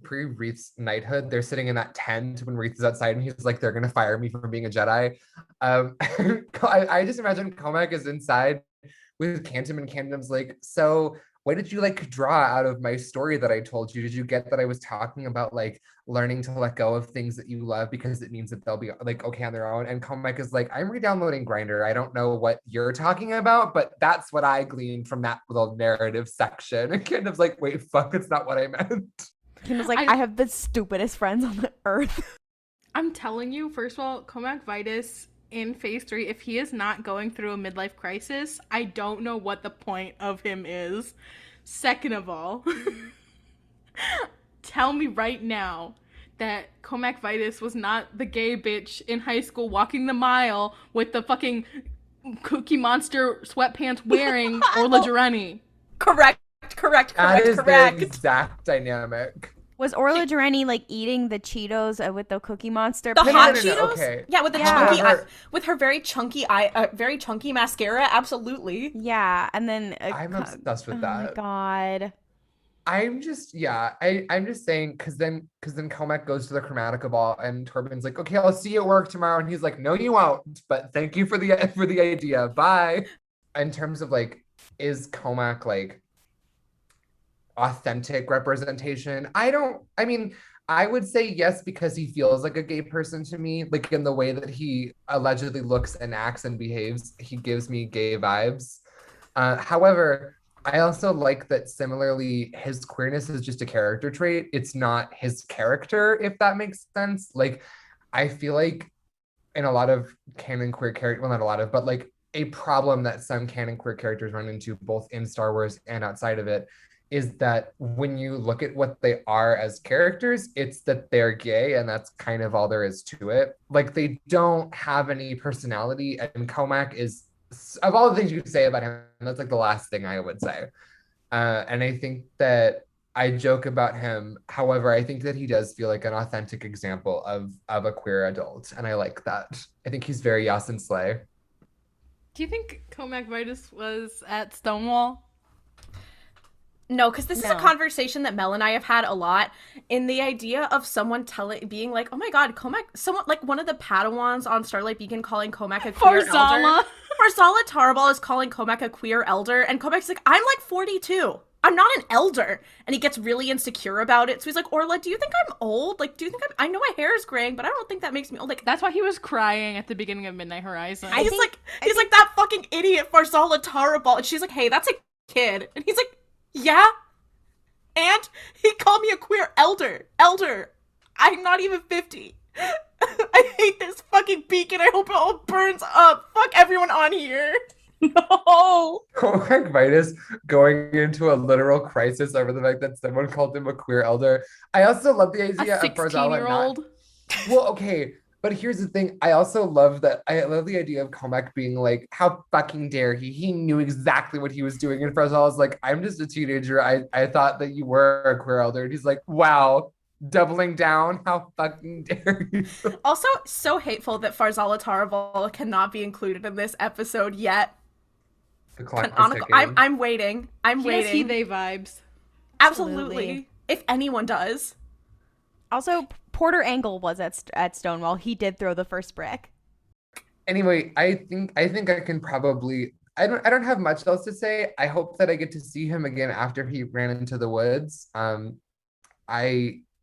Speaker 1: Wreath's knighthood, they're sitting in that tent when Wreath is outside, and he's like, they're gonna fire me for being a Jedi. I just imagine Cohmac is inside with Cantum, and Cantum's like, so what did you like draw out of my story that I told you? Did you get that I was talking about like learning to let go of things that you love because it means that they'll be like okay on their own? And Cohmac is like, I'm re-downloading Grindr. I don't know what you're talking about, but that's what I gleaned from that little narrative section. And Cantum's like, wait, fuck, it's not what I meant.
Speaker 3: Cantum's like, I have the stupidest friends on the earth.
Speaker 5: I'm telling you, first of all, Cohmac Vitus in Phase 3, if he is not going through a midlife crisis, I don't know what the point of him is. Second of all, tell me right now that Cohmac Vitus was not the gay bitch in high school walking the mile with the fucking Cookie Monster sweatpants wearing Orla Jareni.
Speaker 2: Correct.
Speaker 1: That is the exact dynamic.
Speaker 3: Was Orla Jareni like eating the Cheetos with the Cookie Monster?
Speaker 2: The hot
Speaker 1: no,
Speaker 2: Cheetos?
Speaker 1: okay.
Speaker 2: Yeah, with the chunky, with her very chunky very chunky mascara. Absolutely.
Speaker 3: Yeah, and then
Speaker 1: I'm obsessed with that.
Speaker 3: Oh my god.
Speaker 1: I'm just saying because then Cohmac goes to the Chromatica Ball and Torban's like, okay, I'll see you at work tomorrow, and he's like, no, you won't. But thank you for the idea. Bye. In terms of like, is Cohmac like authentic representation? I would say yes, because he feels like a gay person to me, like in the way that he allegedly looks and acts and behaves. He gives me gay vibes. However, I also like that similarly his queerness is just a character trait. It's not his character, if that makes sense. Like, I feel like in a lot of canon queer characters, well, not a lot of, but like a problem that some canon queer characters run into both in Star Wars and outside of it is that when you look at what they are as characters, it's that they're gay, and that's kind of all there is to it. Like, they don't have any personality, and Cohmac is, of all the things you could say about him, that's like the last thing I would say. And I think that I joke about him. However, I think that he does feel like an authentic example of a queer adult, and I like that. I think he's very Yasin Slay.
Speaker 5: Do you think Cohmac Vitus was at Stonewall?
Speaker 2: No, because this is a conversation that Mel and I have had a lot, in the idea of someone being like, oh my god, Cohmac, someone like one of the Padawans on Starlight Beacon calling Cohmac a queer elder. Farzala Tarabal is calling Cohmac a queer elder, and Cohmac's like, I'm like 42. I'm not an elder. And he gets really insecure about it. So he's like, Orla, do you think I'm old? Like, do you think I know my hair is graying, but I don't think that makes me old. Like,
Speaker 5: that's why he was crying at the beginning of Midnight Horizon.
Speaker 2: He's like that fucking idiot Farzala Tarabal. And she's like, hey, that's a kid. And he's like, yeah? And he called me a queer elder. I'm not even 50. I hate this fucking beacon. I hope it all burns up. Fuck everyone on here.
Speaker 4: No.
Speaker 1: Cohmac Vitus going into a literal crisis over the fact that someone called him a queer elder. I also love the
Speaker 5: A
Speaker 1: idea of Farzala not.
Speaker 5: 16-year-old.
Speaker 1: Well, okay, but here's the thing. I also love that. I love the idea of Cohmac being like, "How fucking dare he? He knew exactly what he was doing." And Farzala's like, "I'm just a teenager. I thought that you were a queer elder." And he's like, "Wow." Doubling down, how fucking dare you?
Speaker 2: Also, so hateful that Farzala Tarabal cannot be included in this episode yet.
Speaker 1: The clock is
Speaker 2: Canonical.
Speaker 1: ticking.
Speaker 2: I'm waiting. I'm
Speaker 5: He has
Speaker 2: waiting.
Speaker 5: he-they vibes.
Speaker 2: Absolutely.
Speaker 3: Absolutely.
Speaker 2: If anyone does.
Speaker 3: Also, Porter Angle was at Stonewall. He did throw the first brick.
Speaker 1: Anyway, I think I can probably I don't have much else to say. I hope that I get to see him again after he ran into the woods.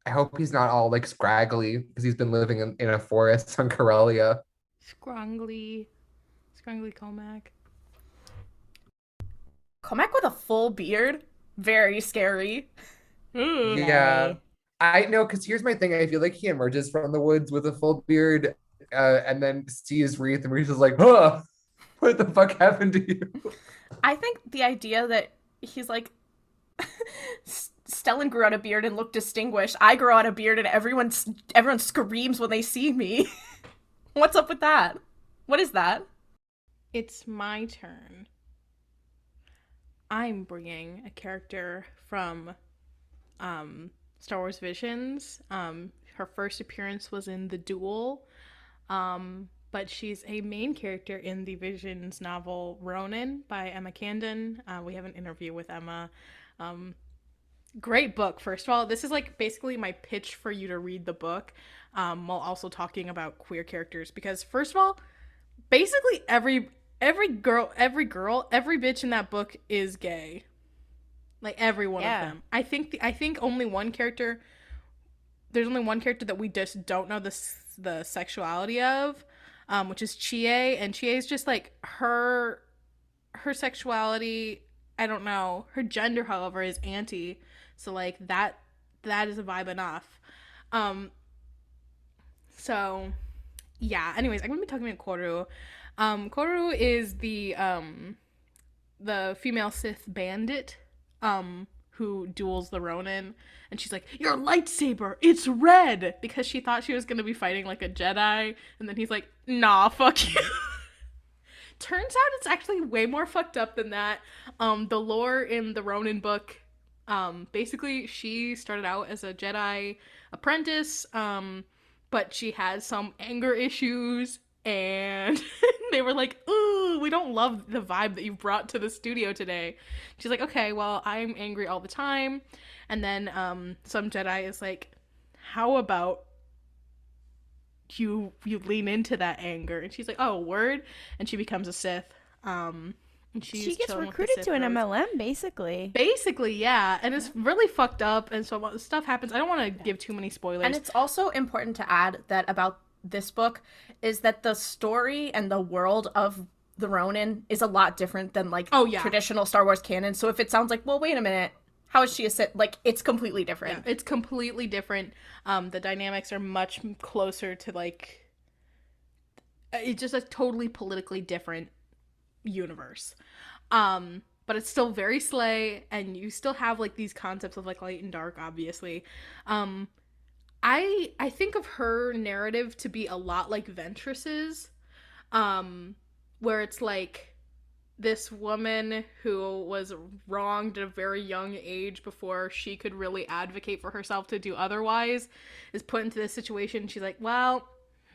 Speaker 1: I hope he's not all like scraggly because he's been living in a forest on Corellia.
Speaker 5: Scrungly Cohmac.
Speaker 2: Cohmac with a full beard? Very scary.
Speaker 1: Yeah. I know, because here's my thing. I feel like he emerges from the woods with a full beard, and then sees Wreath, and Wreath is like, "Huh, what the fuck happened to you?"
Speaker 2: I think the idea that he's like, Stellan grew out a beard and looked distinguished. I grow out a beard and everyone screams when they see me. What's up with that? What is that?
Speaker 5: It's my turn. I'm bringing a character from Star Wars Visions. Her first appearance was in The Duel, but she's a main character in the Visions novel Ronin by Emma Candon. We have an interview with Emma. Great book, first of all. This is like basically my pitch for you to read the book, while also talking about queer characters, because first of all, basically every bitch in that book is gay. Like every one of them. I think only one character, there's only one character that we just don't know the sexuality of, which is Chie, and Chie is just like her sexuality, I don't know. Her gender, however, is anti. So like that is a vibe enough. So yeah, anyways, I'm gonna be talking about Koru. Koru is the female Sith bandit who duels the Ronin, and she's like, "Your lightsaber, it's red," because she thought she was gonna be fighting like a Jedi, and then he's like, "Nah, fuck you." Turns out it's actually way more fucked up than that. The lore in the Ronin book, basically she started out as a Jedi apprentice, but she had some anger issues, and they were like, "Ooh, we don't love the vibe that you brought to the studio today." She's like, "Okay, well, I'm angry all the time." And then some Jedi is like, "How about you lean into that anger?" And she's like, "Oh, word." And she becomes a Sith. And
Speaker 3: She gets recruited to an MLM, basically.
Speaker 5: Basically, yeah. And it's really fucked up, and so stuff happens. I don't want to give too many spoilers.
Speaker 2: And it's also important to add that about this book is that the story and the world of the Ronin is a lot different than like traditional Star Wars canon. So if it sounds like, well, wait a minute, how is she a Sith? Like, it's completely different.
Speaker 5: Yeah, it's completely different. The dynamics are much closer to like, it's just a totally politically different universe. But it's still very slay, and you still have like these concepts of like light and dark, obviously. I think of her narrative to be a lot like Ventress's, where it's like this woman who was wronged at a very young age before she could really advocate for herself to do otherwise, is put into this situation. She's like, well,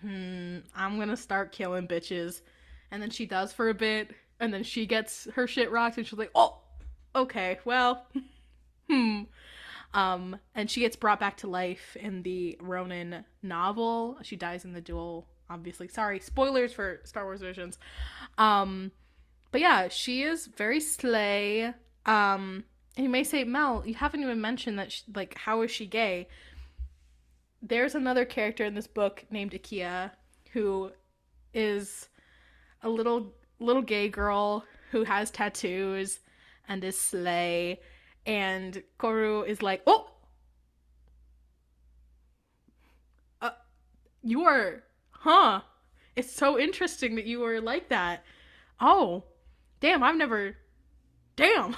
Speaker 5: I'm gonna start killing bitches. And then she does for a bit, and then she gets her shit rocked, and she's like, oh, okay, well, and she gets brought back to life in the Ronin novel. She dies in the duel, obviously. Sorry, spoilers for Star Wars Visions. But yeah, she is very slay. And you may say, Mel, you haven't even mentioned that, like, how is she gay? There's another character in this book named Akia who is a little gay girl who has tattoos and is slay. And Koru is like, oh, You are, huh? It's so interesting that you were like that. Oh, damn! Damn.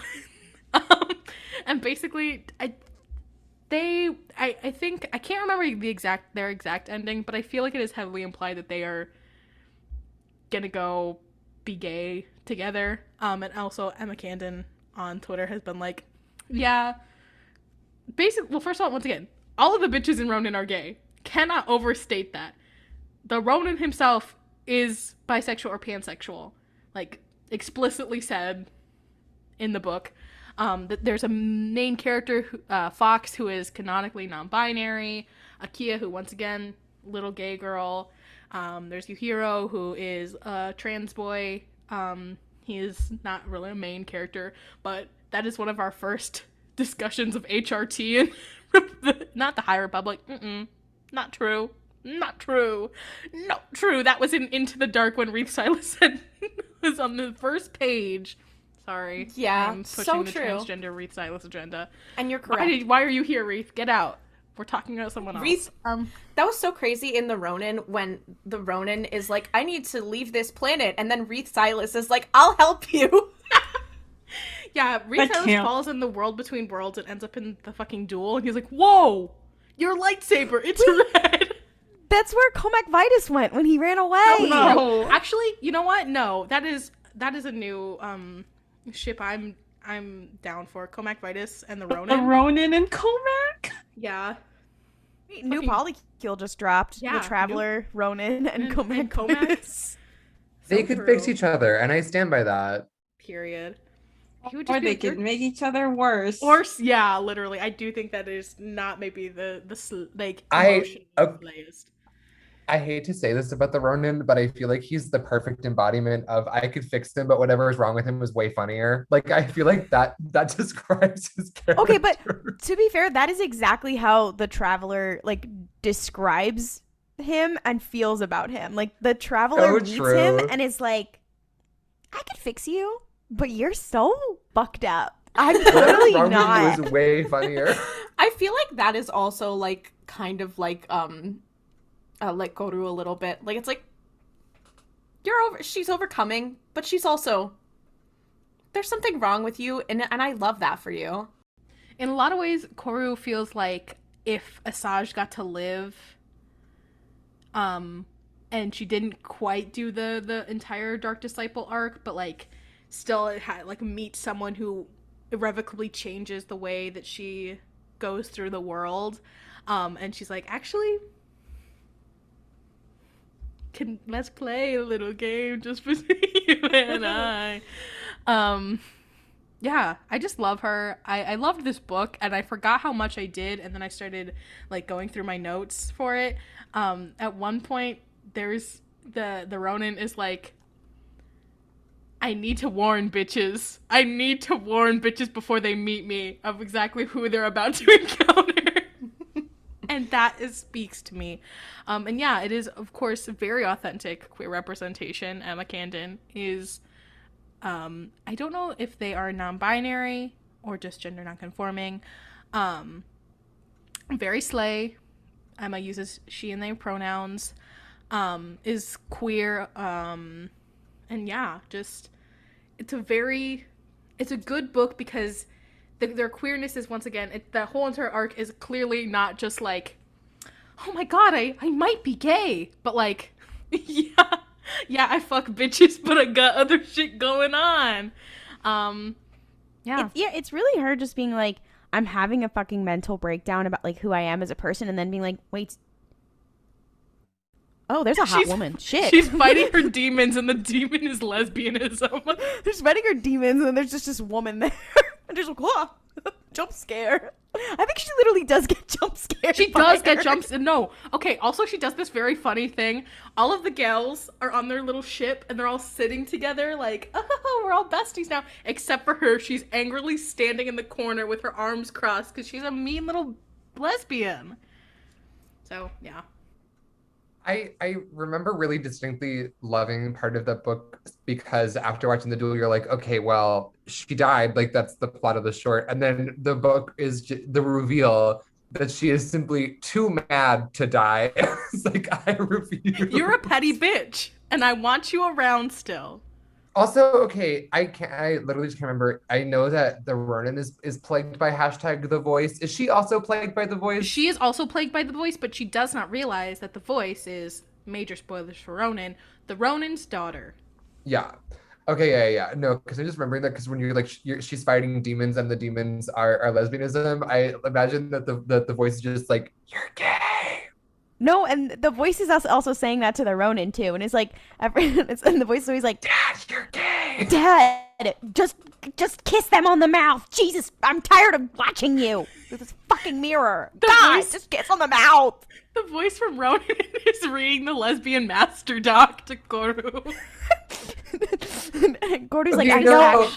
Speaker 5: um, and basically, I think I can't remember their exact ending, but I feel like it is heavily implied that they are gonna go be gay together. And also Emma Candon on Twitter has been like, yeah, basically. Well, first of all, once again, all of the bitches in Ronin are gay. Cannot overstate that. The Ronin himself is bisexual or pansexual, like explicitly said in the book. That there's a main character, Fox, who is canonically non-binary. Akia, who once again, little gay girl. There's Yuhiro, who is a trans boy. He is not really a main character, but that is one of our first discussions of HRT and not the High Republic. Not true. Not true. Not true. That was in Into the Dark when Reef Silas said was on the first page. Sorry.
Speaker 2: Yeah,
Speaker 5: I'm pushing
Speaker 2: so
Speaker 5: the
Speaker 2: true.
Speaker 5: transgender Reef Silas agenda.
Speaker 2: And you're correct.
Speaker 5: Why are you here, Reef? Get out. We're talking about someone else.
Speaker 2: Reef, that was so crazy in the Ronin when the Ronin is like, I need to leave this planet, and then Reef Silas is like, I'll help you.
Speaker 5: Yeah, Reef Silas falls in the world between worlds and ends up in the fucking duel, and he's like, whoa, your lightsaber, it's red.
Speaker 3: That's where Cohmac Vitus went when he ran away.
Speaker 4: Oh, no.
Speaker 5: Actually, you know what? No, that is a new ship I'm down for. Cohmac Vitus and the Ronin.
Speaker 4: The Ronin and Cohmac?
Speaker 5: Yeah.
Speaker 3: New polycule just dropped.
Speaker 5: Yeah,
Speaker 3: the Traveler, Ronin, and Cohmac Vitus.
Speaker 1: They could fix each other, and I stand by that.
Speaker 5: Period.
Speaker 4: Or they could make each other worse.
Speaker 5: Or yeah, literally. I do think that is not maybe the like slayest.
Speaker 1: I hate to say this about the Ronin, but I feel like he's the perfect embodiment of I could fix him, but whatever is wrong with him was way funnier. Like I feel like that describes his character.
Speaker 3: Okay, but to be fair, that is exactly how the Traveler like describes him and feels about him. Like the Traveler meets him and is like, I could fix you, but you're so fucked up. I'm literally not.
Speaker 1: It was way funnier.
Speaker 2: I feel like that is also like kind of like Koru a little bit. Like it's like she's overcoming, but she's also there's something wrong with you, and I love that for you.
Speaker 5: In a lot of ways, Koru feels like if Asajj got to live, and she didn't quite do the entire Dark Disciple arc, but like still it had like meet someone who irrevocably changes the way that she goes through the world, and she's like, actually, let's play a little game just between you and I. Yeah, I just love her. I loved this book, and I forgot how much I did, and then I started like going through my notes for it. At one point, there's the Ronin is like, I need to warn bitches. I need to warn bitches before they meet me of exactly who they're about to encounter. And that speaks to me. And yeah, it is, of course, very authentic queer representation. Emma Candon is, I don't know if they are non-binary or just gender non-conforming. Very slay. Emma uses she and they pronouns. Is queer. And yeah, just, it's a good book because their queerness is, once again, the whole entire arc is clearly not just like, oh my god, I might be gay, but like, yeah, I fuck bitches, but I got other shit going on. Yeah.
Speaker 3: It's really her just being like, I'm having a fucking mental breakdown about like who I am as a person, and then being like, wait, oh, there's a hot woman. Shit.
Speaker 5: She's fighting her demons, and the demon is lesbianism.
Speaker 3: There's fighting her demons, and there's just this woman there. And just like, whoa, jump scare. I think she literally does get jump scared.
Speaker 5: She does get jumps. No. Okay, also she does this very funny thing. All of the gals are on their little ship, and they're all sitting together like, oh, we're all besties now. Except for her. She's angrily standing in the corner with her arms crossed because she's a mean little lesbian. So, yeah.
Speaker 1: I remember really distinctly loving part of the book because after watching the duel, you're like, okay, well, she died. Like, that's the plot of the short. And then the book is the reveal that she is simply too mad to die. It's like, I refuse.
Speaker 5: You're a petty bitch, and I want you around still.
Speaker 1: Also, okay, I literally just can't remember. I know that the Ronin is plagued by hashtag the voice. Is she also plagued by the voice?
Speaker 5: She is also plagued by the voice, but she does not realize that the voice is, major spoilers for Ronin, the Ronin's daughter.
Speaker 1: Yeah. Okay, yeah. No, because I'm just remembering that because when you're like she's fighting demons and the demons are lesbianism, I imagine that the voice is just like, you're gay.
Speaker 3: No, and the voice is also saying that to the Ronin too, and it's like, and the voice is always like,
Speaker 1: Dad, you're gay.
Speaker 3: Dad, just kiss them on the mouth. Jesus, I'm tired of watching you with this fucking mirror. God, just kiss on the mouth.
Speaker 5: The voice from Ronin is reading the lesbian master doc to Goru.
Speaker 3: Gordy's like,
Speaker 1: Okay,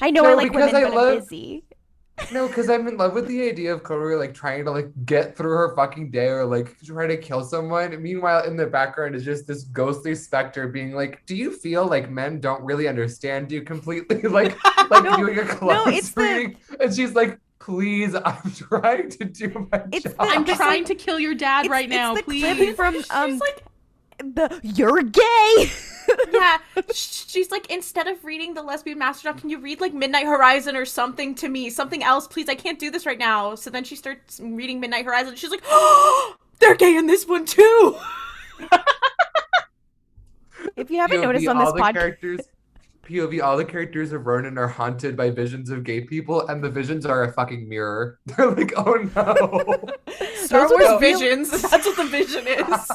Speaker 3: I know, I like
Speaker 1: because
Speaker 3: women, but I'm busy.
Speaker 1: No, because I'm in love with the idea of Koru like trying to like get through her fucking day or like try to kill someone. Meanwhile, in the background is just this ghostly specter being like, "Do you feel like men don't really understand you completely?" like doing a close reading, and she's like, "Please, I'm trying to do my job.
Speaker 5: I'm trying to kill your dad right now,
Speaker 3: the
Speaker 5: please."
Speaker 3: clip from
Speaker 2: She's like,
Speaker 3: you're gay.
Speaker 2: yeah, she's like, instead of reading the lesbian master doc, can you read like Midnight Horizon or something to me? Something else, please. I can't do this right now. So then she starts reading Midnight Horizon. She's like, oh, they're gay in this one too.
Speaker 3: If you haven't
Speaker 1: POV,
Speaker 3: noticed on this podcast,
Speaker 1: POV, all the characters of Ronin are haunted by visions of gay people, and the visions are a fucking mirror. They're like, oh no.
Speaker 2: Star Wars visions. That's what the vision is.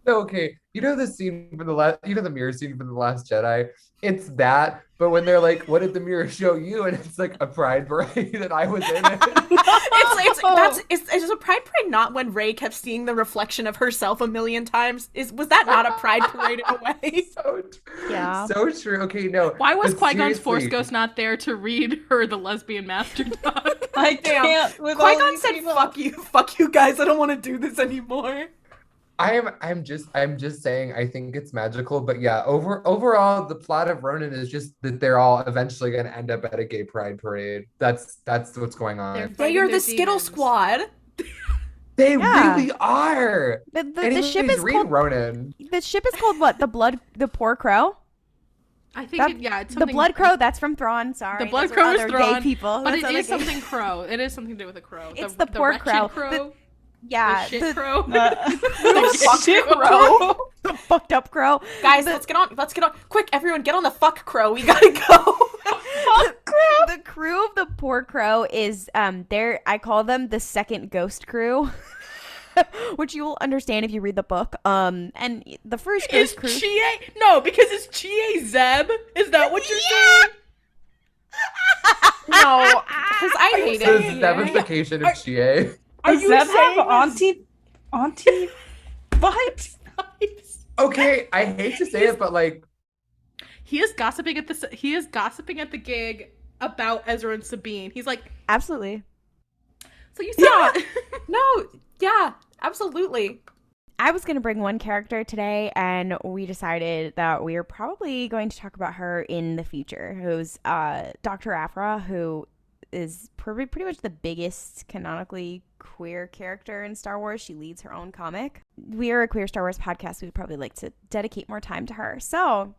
Speaker 1: Okay, you know the scene from the mirror scene from The Last Jedi? It's that, but when they're like, what did the mirror show you? And it's like a pride parade and I was in it.
Speaker 2: It's a pride parade not when Rey kept seeing the reflection of herself a million times? Was that not a pride parade in a way?
Speaker 1: So true. Okay, no.
Speaker 5: Why was Qui-Gon's Force Ghost not there to read her the lesbian master doc?
Speaker 4: I can't.
Speaker 2: Qui-Gon said, fuck you guys, I don't want to do this anymore.
Speaker 1: I'm just saying I think it's magical, but yeah, overall the plot of Ronin is just that they're all eventually gonna end up at a gay pride parade. That's what's going on.
Speaker 2: They are the Skittles Squad.
Speaker 1: They really are.
Speaker 3: The ship is
Speaker 1: read
Speaker 3: called
Speaker 1: Ronin.
Speaker 3: The ship is called what? The Poor Crow?
Speaker 5: I think it's something.
Speaker 3: The Blood Crow, that's from Thrawn, sorry.
Speaker 5: The Blood Crow is Thrawn,
Speaker 3: gay people.
Speaker 5: but it is something crow. It is something to do with a crow.
Speaker 3: It's the Poor Crow.
Speaker 5: The shit crow.
Speaker 4: The shit crow.
Speaker 3: The fucked up crow.
Speaker 2: Guys, let's get on. Quick, everyone, get on the fuck crow. We gotta go.
Speaker 3: The crew of the Poor Crow is I call them the second ghost crew. Which you will understand if you read the book. And the first ghost crew.
Speaker 5: No, because it's Chie Zeb. Is that what you're saying?
Speaker 2: No, because I hate it.
Speaker 1: The Zebification of Chie.
Speaker 4: Are you saying auntie? What?
Speaker 1: Okay, I hate to say it, but like,
Speaker 5: he is gossiping at the gig about Ezra and Sabine. He's like,
Speaker 3: absolutely.
Speaker 5: So you saw it.
Speaker 2: No, yeah, absolutely.
Speaker 3: I was going to bring one character today, and we decided that we are probably going to talk about her in the future, who's Dr. Aphra, who is pretty much the biggest canonically queer character in Star Wars. She leads her own comic. We are a queer Star Wars podcast. We'd probably like to dedicate more time to her. So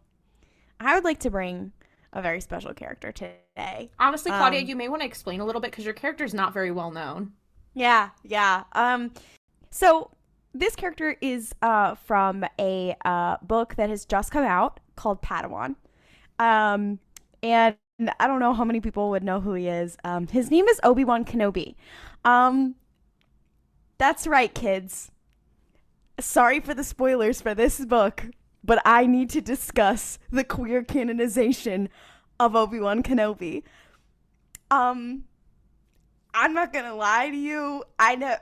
Speaker 3: I would like to bring a very special character today.
Speaker 2: Honestly, Claudia, you may want to explain a little bit because your character is not very well known.
Speaker 3: Yeah. So this character is from a book that has just come out called Padawan. And I don't know how many people would know who he is. His name is Obi-Wan Kenobi. That's right, kids. Sorry for the spoilers for this book, but I need to discuss the queer canonization of Obi-Wan Kenobi. I'm not gonna lie to you. I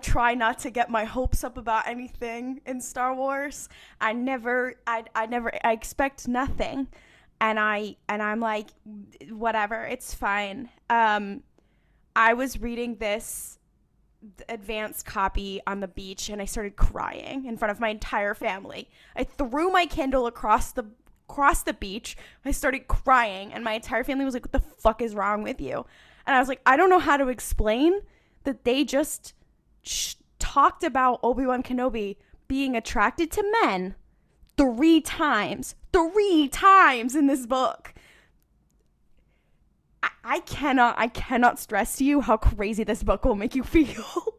Speaker 3: try not to get my hopes up about anything in Star Wars. I expect nothing. And I'm like, whatever, it's fine. I was reading this advanced copy on the beach and I started crying in front of my entire family. I threw my Kindle across the beach. I started crying and my entire family was like, what the fuck is wrong with you? And I was like, I don't know how to explain that they just talked about Obi-Wan Kenobi being attracted to men 3 times in this book. I cannot stress to you how crazy this book will make you feel.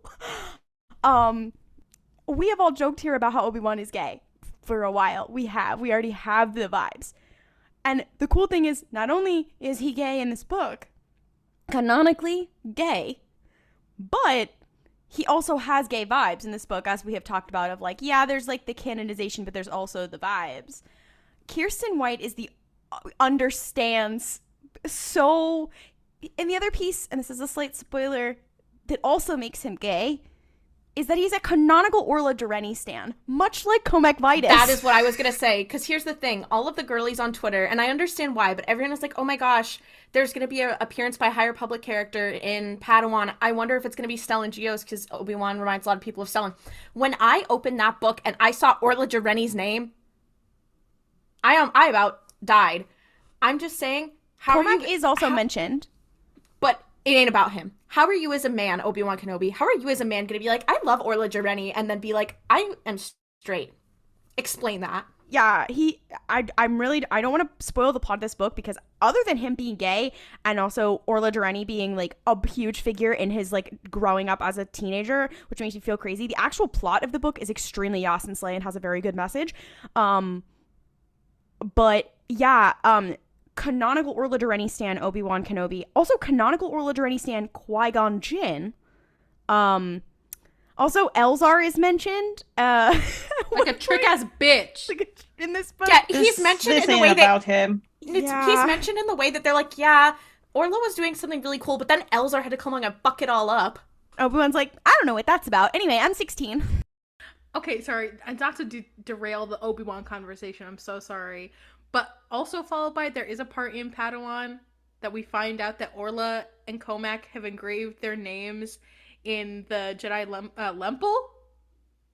Speaker 3: We have all joked here about how Obi-Wan is gay for a while. We already have the vibes. And the cool thing is, not only is he gay in this book, canonically gay, but he also has gay vibes in this book, as we have talked about, of like, yeah, there's like the canonization, but there's also the vibes. Kirsten White understands so, and the other piece, and this is a slight spoiler, that also makes him gay, is that he's a canonical Orla Dureni stan, much like Cohmac Vitus.
Speaker 2: That is what I was going to say, because here's the thing. All of the girlies on Twitter, and I understand why, but everyone is like, oh my gosh, there's going to be an appearance by a High Republic character in Padawan. I wonder if it's going to be Stellan Gios, because Obi-Wan reminds a lot of people of Stellan. When I opened that book and I saw Orla Dureni's name, I about died. I'm just saying,
Speaker 3: Cohmac is also mentioned.
Speaker 2: But it ain't about him. How are you as a man, Obi-Wan Kenobi? How are you as a man going to be like, I love Orla Dureni, and then be like, I am straight? Explain that.
Speaker 3: Yeah, I don't want to spoil the plot of this book, because other than him being gay and also Orla Dureni being like a huge figure in his like growing up as a teenager, which makes me feel crazy, the actual plot of the book is extremely Yasin Slay and has a very good message. But yeah, canonical Orla Dureni stan Obi-Wan Kenobi. Also canonical Orla Dureni stan Qui-Gon Jinn. Also Elzar is mentioned.
Speaker 5: Like a trick-ass bitch.
Speaker 3: In this book.
Speaker 2: Yeah, he's mentioned in the way
Speaker 4: about him.
Speaker 2: He's mentioned in the way that they're like, yeah, Orla was doing something really cool, but then Elzar had to come along and fuck it all up.
Speaker 3: Obi-Wan's like, I don't know what that's about. Anyway, I'm 16.
Speaker 5: Okay, sorry. Not to derail the Obi-Wan conversation. I'm so sorry. But also followed by, there is a part in Padawan that we find out that Orla and Cohmac have engraved their names in the Jedi Lemple?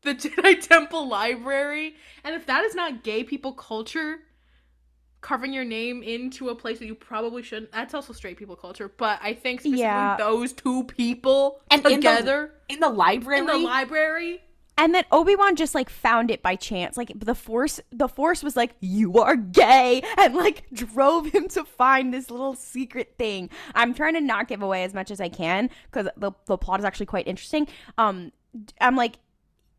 Speaker 5: The Jedi Temple Library. And if that is not gay people culture, carving your name into a place that you probably shouldn't, that's also straight people culture. But I think specifically those two people
Speaker 2: and
Speaker 5: together.
Speaker 2: In the library?
Speaker 5: In the library.
Speaker 3: And then Obi-Wan just like found it by chance. Like the Force was like, you are gay, and like drove him to find this little secret thing. I'm trying to not give away as much as I can, because the plot is actually quite interesting. I'm like,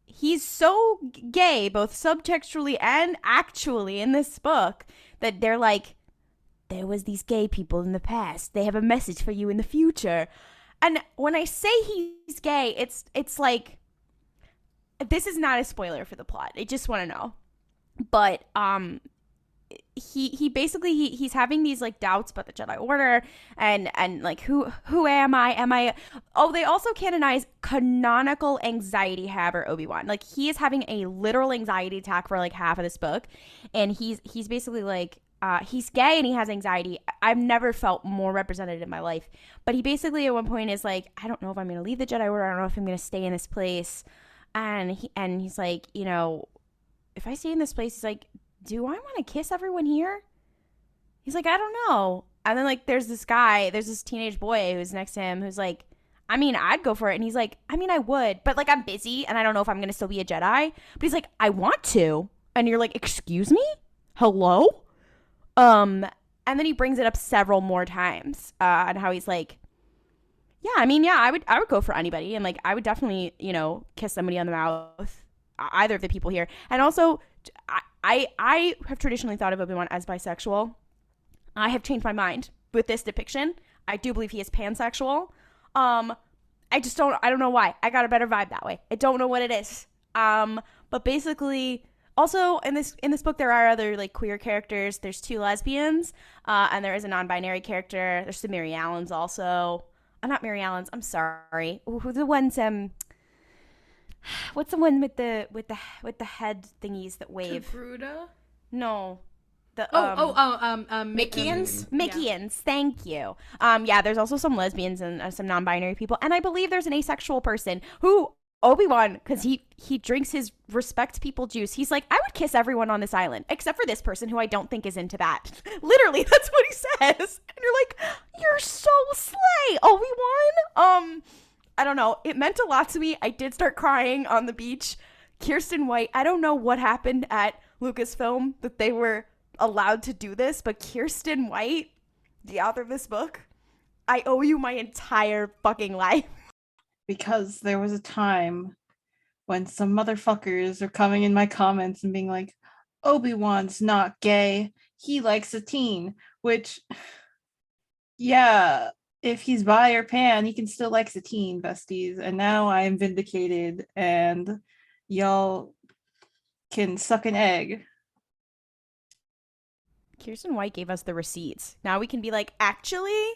Speaker 3: he's so gay, both subtextually and actually in this book, that they're like, there was these gay people in the past. They have a message for you in the future. And when I say he's gay, it's like, this is not a spoiler for the plot. I just want to know. But he basically he's having these like doubts about the Jedi Order and like who am I? Oh, they also canonize canonical anxiety haver Obi-Wan. Like he is having a literal anxiety attack for like half of this book, and he's basically like he's gay and he has anxiety. I've never felt more represented in my life. But he basically at one point is like, I don't know if I'm going to leave the Jedi Order. I don't know if I'm going to stay in this place. And he's like, you know, if I stay in this place, he's like, do I want to kiss everyone here? He's like, I don't know. And then like there's this teenage boy who's next to him who's like, I mean, I'd go for it. And he's like, I mean, I would, but like I'm busy and I don't know if I'm gonna still be a Jedi. But he's like, I want to. And you're like, excuse me? Hello? And then he brings it up several more times on how he's like, yeah, I mean, yeah, I would go for anybody, and like I would definitely, you know, kiss somebody on the mouth, either of the people here. And also, I have traditionally thought of Obi-Wan as bisexual. I have changed my mind with this depiction. I do believe he is pansexual. I don't know why. I got a better vibe that way. I don't know what it is. But basically, also in this book there are other like queer characters. There's 2 lesbians, and there is a non-binary character. There's some Mary Allens also. Not Mary Allen's. I'm sorry. Who the ones? What's the one with the head thingies that wave?
Speaker 5: Togruta?
Speaker 3: No. The
Speaker 2: Mickeans?
Speaker 3: Mickeans. Yeah. Thank you. Yeah. There's also some lesbians and some non-binary people, and I believe there's an asexual person who Obi-Wan, because he drinks his respect people juice. He's like, I would kiss everyone on this island except for this person who I don't think is into that. Literally, that's what he says. And you're like, you're so slay, Obi-Wan. I don't know. It meant a lot to me. I did start crying on the beach. Kirsten White, I don't know what happened at Lucasfilm that they were allowed to do this, but Kirsten White, the author of this book, I owe you my entire fucking life.
Speaker 4: Because there was a time when some motherfuckers are coming in my comments and being like, Obi-Wan's not gay. He likes a teen. Which, yeah, if he's bi or pan, he can still like a teen, besties. And now I am vindicated and y'all can suck an egg.
Speaker 3: Kirsten White gave us the receipts. Now we can be like, actually,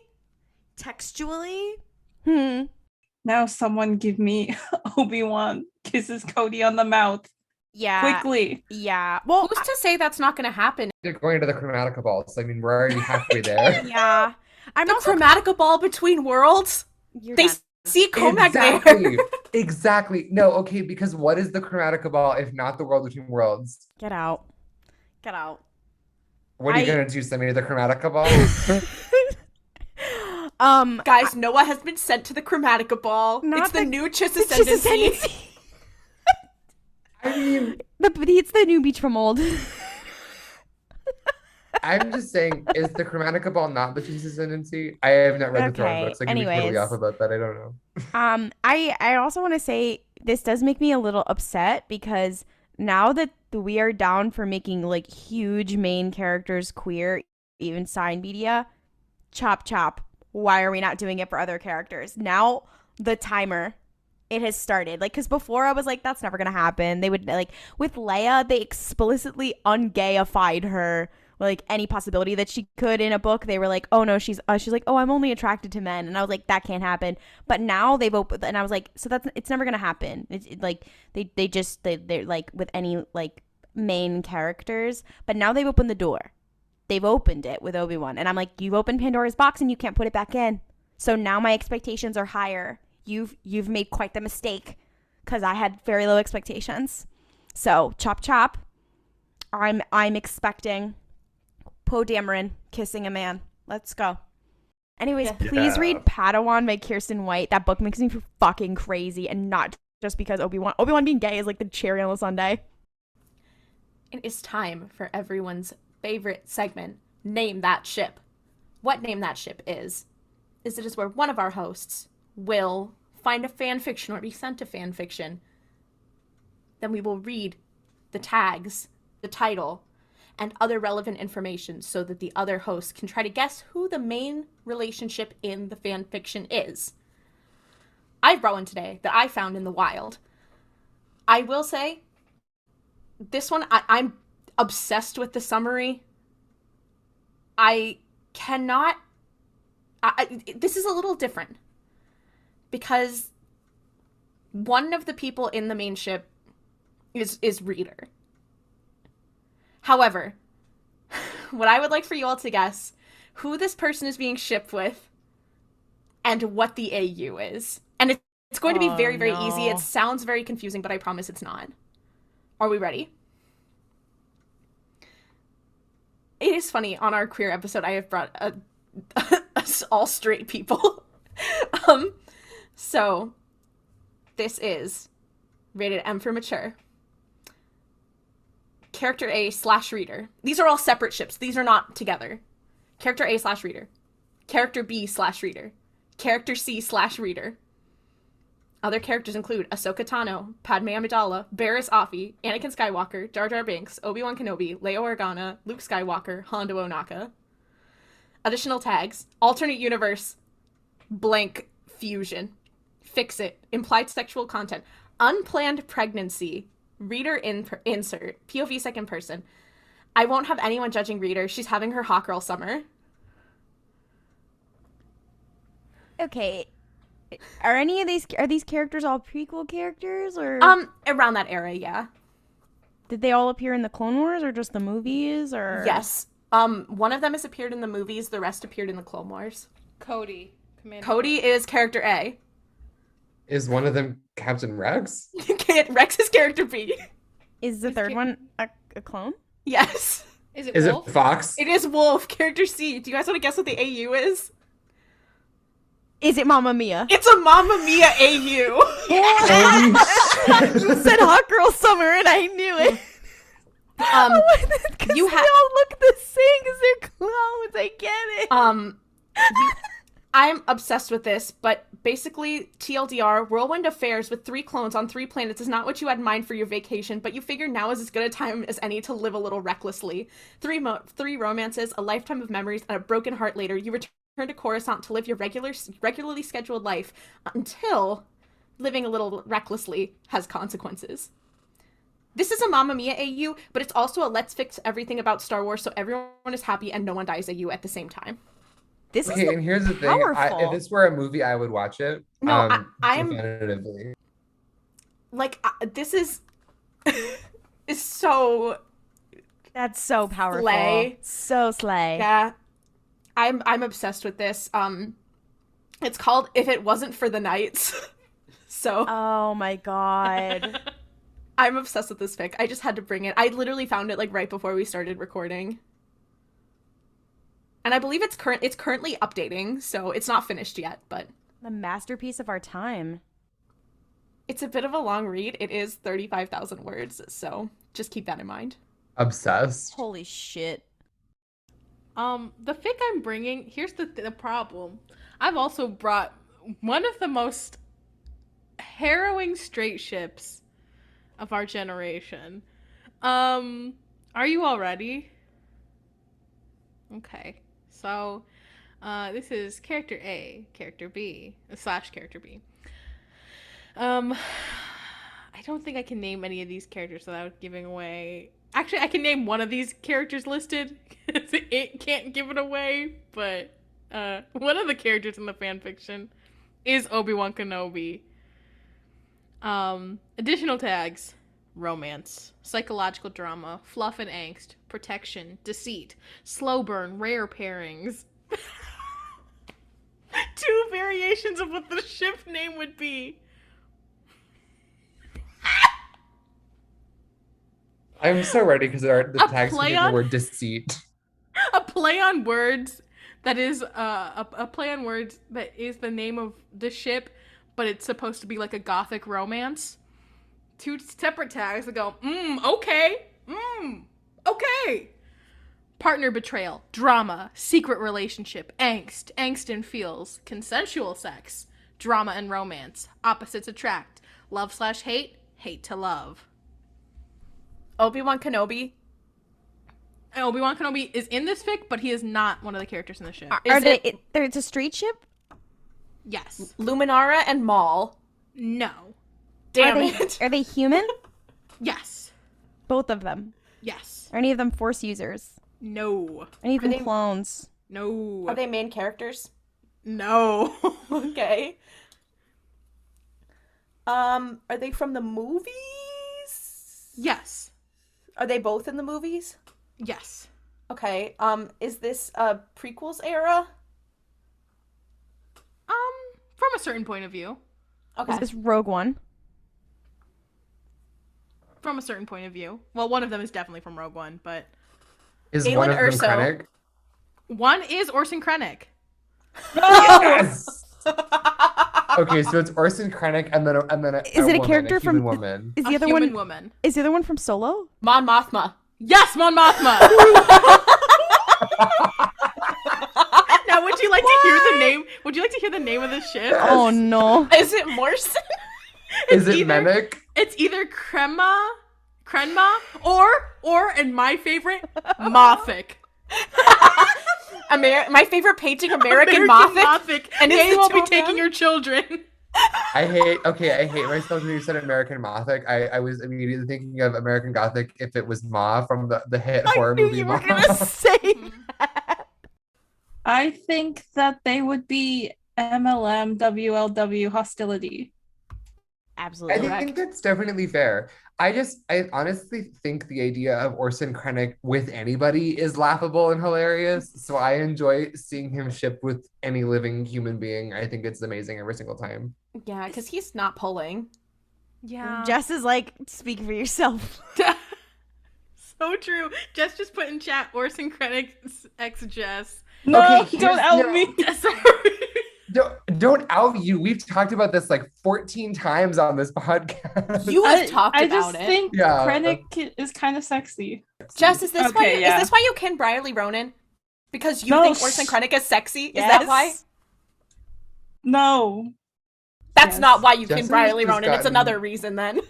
Speaker 3: textually,
Speaker 4: Now someone give me Obi-Wan kisses Cody on the mouth.
Speaker 3: Yeah.
Speaker 4: Quickly.
Speaker 3: Yeah. Well,
Speaker 2: Who's to say that's not going to happen?
Speaker 1: They're going to the Chromatica balls. I mean, we're already halfway there.
Speaker 3: Yeah. I'm
Speaker 2: The
Speaker 3: also
Speaker 2: Chromatica ball between worlds? They see Cohmac
Speaker 1: Exactly.
Speaker 2: there.
Speaker 1: Exactly. No, okay, because what is the Chromatica ball if not the world between worlds?
Speaker 3: Get out.
Speaker 1: What are you gonna do? Send me to the Chromatica ball?
Speaker 2: Guys, Noah has been sent to the Chromatica ball. It's the new Chiss Ascendancy.
Speaker 1: I mean,
Speaker 3: it's the new beach from old.
Speaker 1: I'm just saying, is the Chromatica ball not the Chiss Ascendancy? I have not read the Throne books. I can be totally off about that. I don't know.
Speaker 3: I also want to say this does make me a little upset because now that we are down for making like huge main characters queer, even side media, chop. Why are we not doing it for other characters? Now the timer, it has started. Like, because before I was like, that's never gonna happen. They would like with Leia, they explicitly ungayified her. Like any possibility that she could in a book, they were like, oh no, she's like, oh, I'm only attracted to men, and I was like, that can't happen. But now they've opened, and I was like, so it's never gonna happen. It's like they're like with any like main characters, but now they've opened the door. They've opened it with Obi-Wan, and I'm like, you've opened Pandora's box and you can't put it back in. So now my expectations are higher. You've made quite the mistake because I had very low expectations. So chop. I'm expecting Poe Dameron kissing a man. Let's go. Anyways, please read Padawan by Kirsten White. That book makes me fucking crazy, and not just because Obi-Wan being gay is like the cherry on the sundae.
Speaker 2: It is time for everyone's favorite segment, Name That Ship. What Name That Ship is it is where one of our hosts will find a fan fiction or be sent a fan fiction. Then we will read the tags, the title, and other relevant information so that the other hosts can try to guess who the main relationship in the fan fiction is. I brought one today that I found in the wild. I will say, this one, I'm obsessed with the summary. I cannot... this is a little different. Because one of the people in the main ship is Reader. However, what I would like for you all to guess, who this person is being shipped with and what the AU is. And it's going to be very, very easy. It sounds very confusing, but I promise it's not. Are we ready? It is funny, on our queer episode, I have brought all straight people. So, this is rated M for mature. Character A/reader. These are all separate ships. These are not together. Character A/reader. Character B/reader. Character C/reader. Other characters include Ahsoka Tano, Padme Amidala, Barriss Offee, Anakin Skywalker, Jar Jar Binks, Obi-Wan Kenobi, Leia Organa, Luke Skywalker, Hondo Ohnaka. Additional tags: alternate universe, blank fusion, fix it, implied sexual content, unplanned pregnancy, reader insert, POV second person. I won't have anyone judging Reader. She's having her hot girl summer.
Speaker 3: Okay. Are these characters all prequel characters or
Speaker 2: Around that era, yeah.
Speaker 3: Did they all appear in the Clone Wars or just the movies or
Speaker 2: Yes. One of them has appeared in the movies, the rest appeared in the Clone Wars.
Speaker 5: Cody
Speaker 2: is character A.
Speaker 1: Is one of them Captain Rex?
Speaker 2: Rex's character B.
Speaker 3: Is the third one a clone?
Speaker 2: Yes.
Speaker 5: Is it
Speaker 1: Is
Speaker 5: Wolf?
Speaker 1: it Fox?
Speaker 2: It is Wolf, character C. Do you guys want to guess what the AU is?
Speaker 3: Is it Mamma Mia?
Speaker 2: It's a Mamma Mia AU.
Speaker 3: You said Hot Girl Summer and I knew it. Because
Speaker 2: You
Speaker 3: they all look the same because they're clones. I get it.
Speaker 2: I'm obsessed with this, but basically, TLDR, Whirlwind Affairs with 3 clones on 3 planets is not what you had in mind for your vacation, but you figure now is as good a time as any to live a little recklessly. 3 romances, a lifetime of memories, and a broken heart later, you return to Coruscant to live your regularly scheduled life until living a little recklessly has consequences. This is a Mamma Mia AU, but it's also a let's fix everything about Star Wars so everyone is happy and no one dies AU at the same time.
Speaker 3: This
Speaker 1: Okay,
Speaker 3: is
Speaker 1: and here's the thing.
Speaker 3: powerful.
Speaker 1: If this were a movie, I would watch it.
Speaker 2: No, I'm
Speaker 1: definitively.
Speaker 2: like, this is is so
Speaker 3: That's so powerful.
Speaker 2: Slay.
Speaker 3: So slay.
Speaker 2: yeah. I'm obsessed with this. It's called If It Wasn't for the Knights. So
Speaker 3: Oh my god.
Speaker 2: I'm obsessed with this fic. I just had to bring it. I literally found it like right before we started recording. And I believe it's currently updating, so it's not finished yet, but
Speaker 3: The masterpiece of our time.
Speaker 2: it's a bit of a long read. It is 35,000 words, so just keep that in mind.
Speaker 1: Obsessed.
Speaker 3: Holy shit.
Speaker 5: The fic I'm bringing, here's the problem. I've also brought one of the most harrowing straight ships of our generation. Are you all ready? Okay. So, this is character A, character B, / character B. I don't think I can name any of these characters without giving away. Actually, I can name one of these characters listed. It can't give it away, but one of the characters in the fanfiction is Obi-Wan Kenobi. Additional tags: romance, psychological drama, fluff and angst, protection, deceit, slow burn, rare pairings. 2 variations of what the ship name would be.
Speaker 1: I'm so ready because the tags
Speaker 5: play
Speaker 1: contain the
Speaker 5: on-
Speaker 1: word deceit.
Speaker 5: A play on words that is a play on words that is the name of the ship, but it's supposed to be like a gothic romance. 2 separate tags that go, okay, okay. Partner betrayal, drama, secret relationship, angst and feels, consensual sex, drama and romance, opposites attract, love / hate, hate to love.
Speaker 2: Obi-Wan Kenobi.
Speaker 5: And Obi-Wan Kenobi is in this fic, but he is not one of the characters in the ship.
Speaker 3: It's a street ship?
Speaker 5: Yes.
Speaker 2: Luminara and Maul.
Speaker 5: No.
Speaker 2: Damn
Speaker 3: are
Speaker 2: it.
Speaker 3: Are they human?
Speaker 5: Yes.
Speaker 3: Both of them.
Speaker 5: Yes.
Speaker 3: Are any of them Force users?
Speaker 5: No.
Speaker 3: Any of them
Speaker 2: they-
Speaker 3: clones?
Speaker 5: No.
Speaker 2: Are they main characters?
Speaker 5: No.
Speaker 2: Okay. Are they from the movies?
Speaker 5: Yes.
Speaker 2: Are they both in the movies?
Speaker 5: Yes.
Speaker 2: Okay. Is this a prequels era?
Speaker 5: From a certain point of view.
Speaker 2: Okay.
Speaker 3: Is this Rogue One?
Speaker 5: From a certain point of view. Well, one of them is definitely from Rogue One, but
Speaker 1: Is
Speaker 2: Aelin
Speaker 1: one of them
Speaker 2: Erso.
Speaker 1: Krennic?
Speaker 5: one is Orson Krennic.
Speaker 1: Yes! Okay, so it's Orson Krennic and then
Speaker 3: Is it a
Speaker 1: woman,
Speaker 3: character
Speaker 1: human
Speaker 3: from?
Speaker 1: woman.
Speaker 3: Is
Speaker 5: A
Speaker 3: the other
Speaker 5: human
Speaker 3: one?
Speaker 5: woman.
Speaker 3: Is the other one from Solo?
Speaker 2: Mon Mothma.
Speaker 5: Yes, Mon Mothma. Now, would you like to hear the name? Would you like to hear the name of the ship?
Speaker 3: Oh no!
Speaker 2: Is it Morrison?
Speaker 1: Is it
Speaker 5: either-
Speaker 1: Memic?
Speaker 5: It's either Krenma, or and my favorite, Mothic.
Speaker 2: My favorite painting, American Mothic.
Speaker 5: Mothic.
Speaker 2: And
Speaker 5: And
Speaker 2: it's
Speaker 5: they
Speaker 2: the
Speaker 5: will
Speaker 2: two
Speaker 5: be
Speaker 2: of
Speaker 5: taking
Speaker 2: them?
Speaker 5: your children.
Speaker 1: I hate myself when you said American Gothic. I was immediately thinking of American Gothic if it was Ma from the hit horror
Speaker 3: I knew
Speaker 1: movie
Speaker 3: you were
Speaker 1: Ma.
Speaker 3: gonna say that.
Speaker 4: I think that they would be MLM WLW hostility.
Speaker 3: Absolutely.
Speaker 1: I think that's definitely fair. I honestly think the idea of Orson Krennic with anybody is laughable and hilarious. So I enjoy seeing him ship with any living human being. I think it's amazing every single time.
Speaker 2: Yeah, because he's not pulling.
Speaker 5: Yeah.
Speaker 3: Jess is like, speak for yourself.
Speaker 5: So true. Jess just put in chat Orson Krennic ex Jess.
Speaker 4: No,
Speaker 1: Okay,
Speaker 4: don't out me.
Speaker 5: Sorry.
Speaker 1: Don't out you. We've talked about this like 14 times on this podcast.
Speaker 2: You have talked
Speaker 4: I
Speaker 2: about
Speaker 4: just
Speaker 2: it.
Speaker 4: think
Speaker 1: Yeah.
Speaker 4: Krennic is kind of sexy.
Speaker 2: Jess, is this why?
Speaker 4: Okay, yeah.
Speaker 2: Is this why you kin Brierly Ronin? Because you
Speaker 4: No,
Speaker 2: think Orson Krennic is sexy? Is that why?
Speaker 4: No.
Speaker 2: That's
Speaker 4: Yes.
Speaker 2: not why you
Speaker 1: Jess
Speaker 2: kin
Speaker 1: has
Speaker 2: Brierly
Speaker 1: just
Speaker 2: Ronin. It's
Speaker 1: gotten-
Speaker 2: another reason then.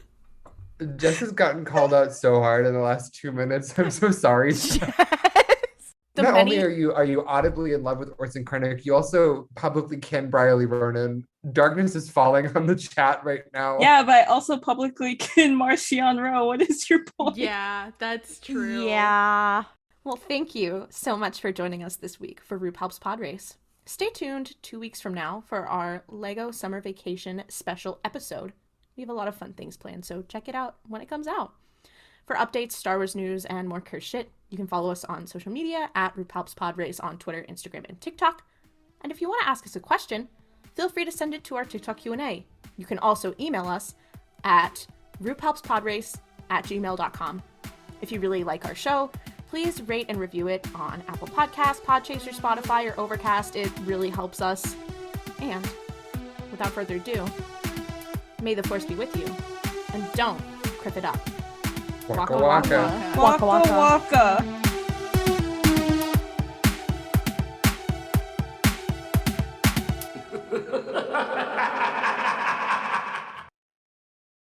Speaker 1: Jess has gotten called out so hard in the last 2 minutes. I'm so sorry.
Speaker 2: The
Speaker 1: Not
Speaker 2: many
Speaker 1: only are you audibly in love with Orson Krennic, you also publicly kin Brierly Ronin. Darkness is falling on the chat right now.
Speaker 4: Yeah, but I also publicly kin Marcion Rowe. What is your point?
Speaker 5: Yeah, that's true.
Speaker 3: Yeah.
Speaker 2: Well, thank you so much for joining us this week for RuPaul's Pod Race. Stay tuned 2 weeks from now for our Lego Summer Vacation special episode. We have a lot of fun things planned, so check it out when it comes out. For updates, Star Wars news, and more curse shit, you can follow us on social media at RuPaul's Pod Race on Twitter, Instagram, and TikTok. And if you want to ask us a question, feel free to send it to our TikTok Q&A. You can also email us at RuPaul'sPodRace@gmail.com. If you really like our show, please rate and review it on Apple Podcasts, Podchaser, Spotify, or Overcast. It really helps us. And without further ado, may the Force be with you. And don't kriff it up.
Speaker 1: Waka waka.
Speaker 4: Waka waka.
Speaker 1: waka.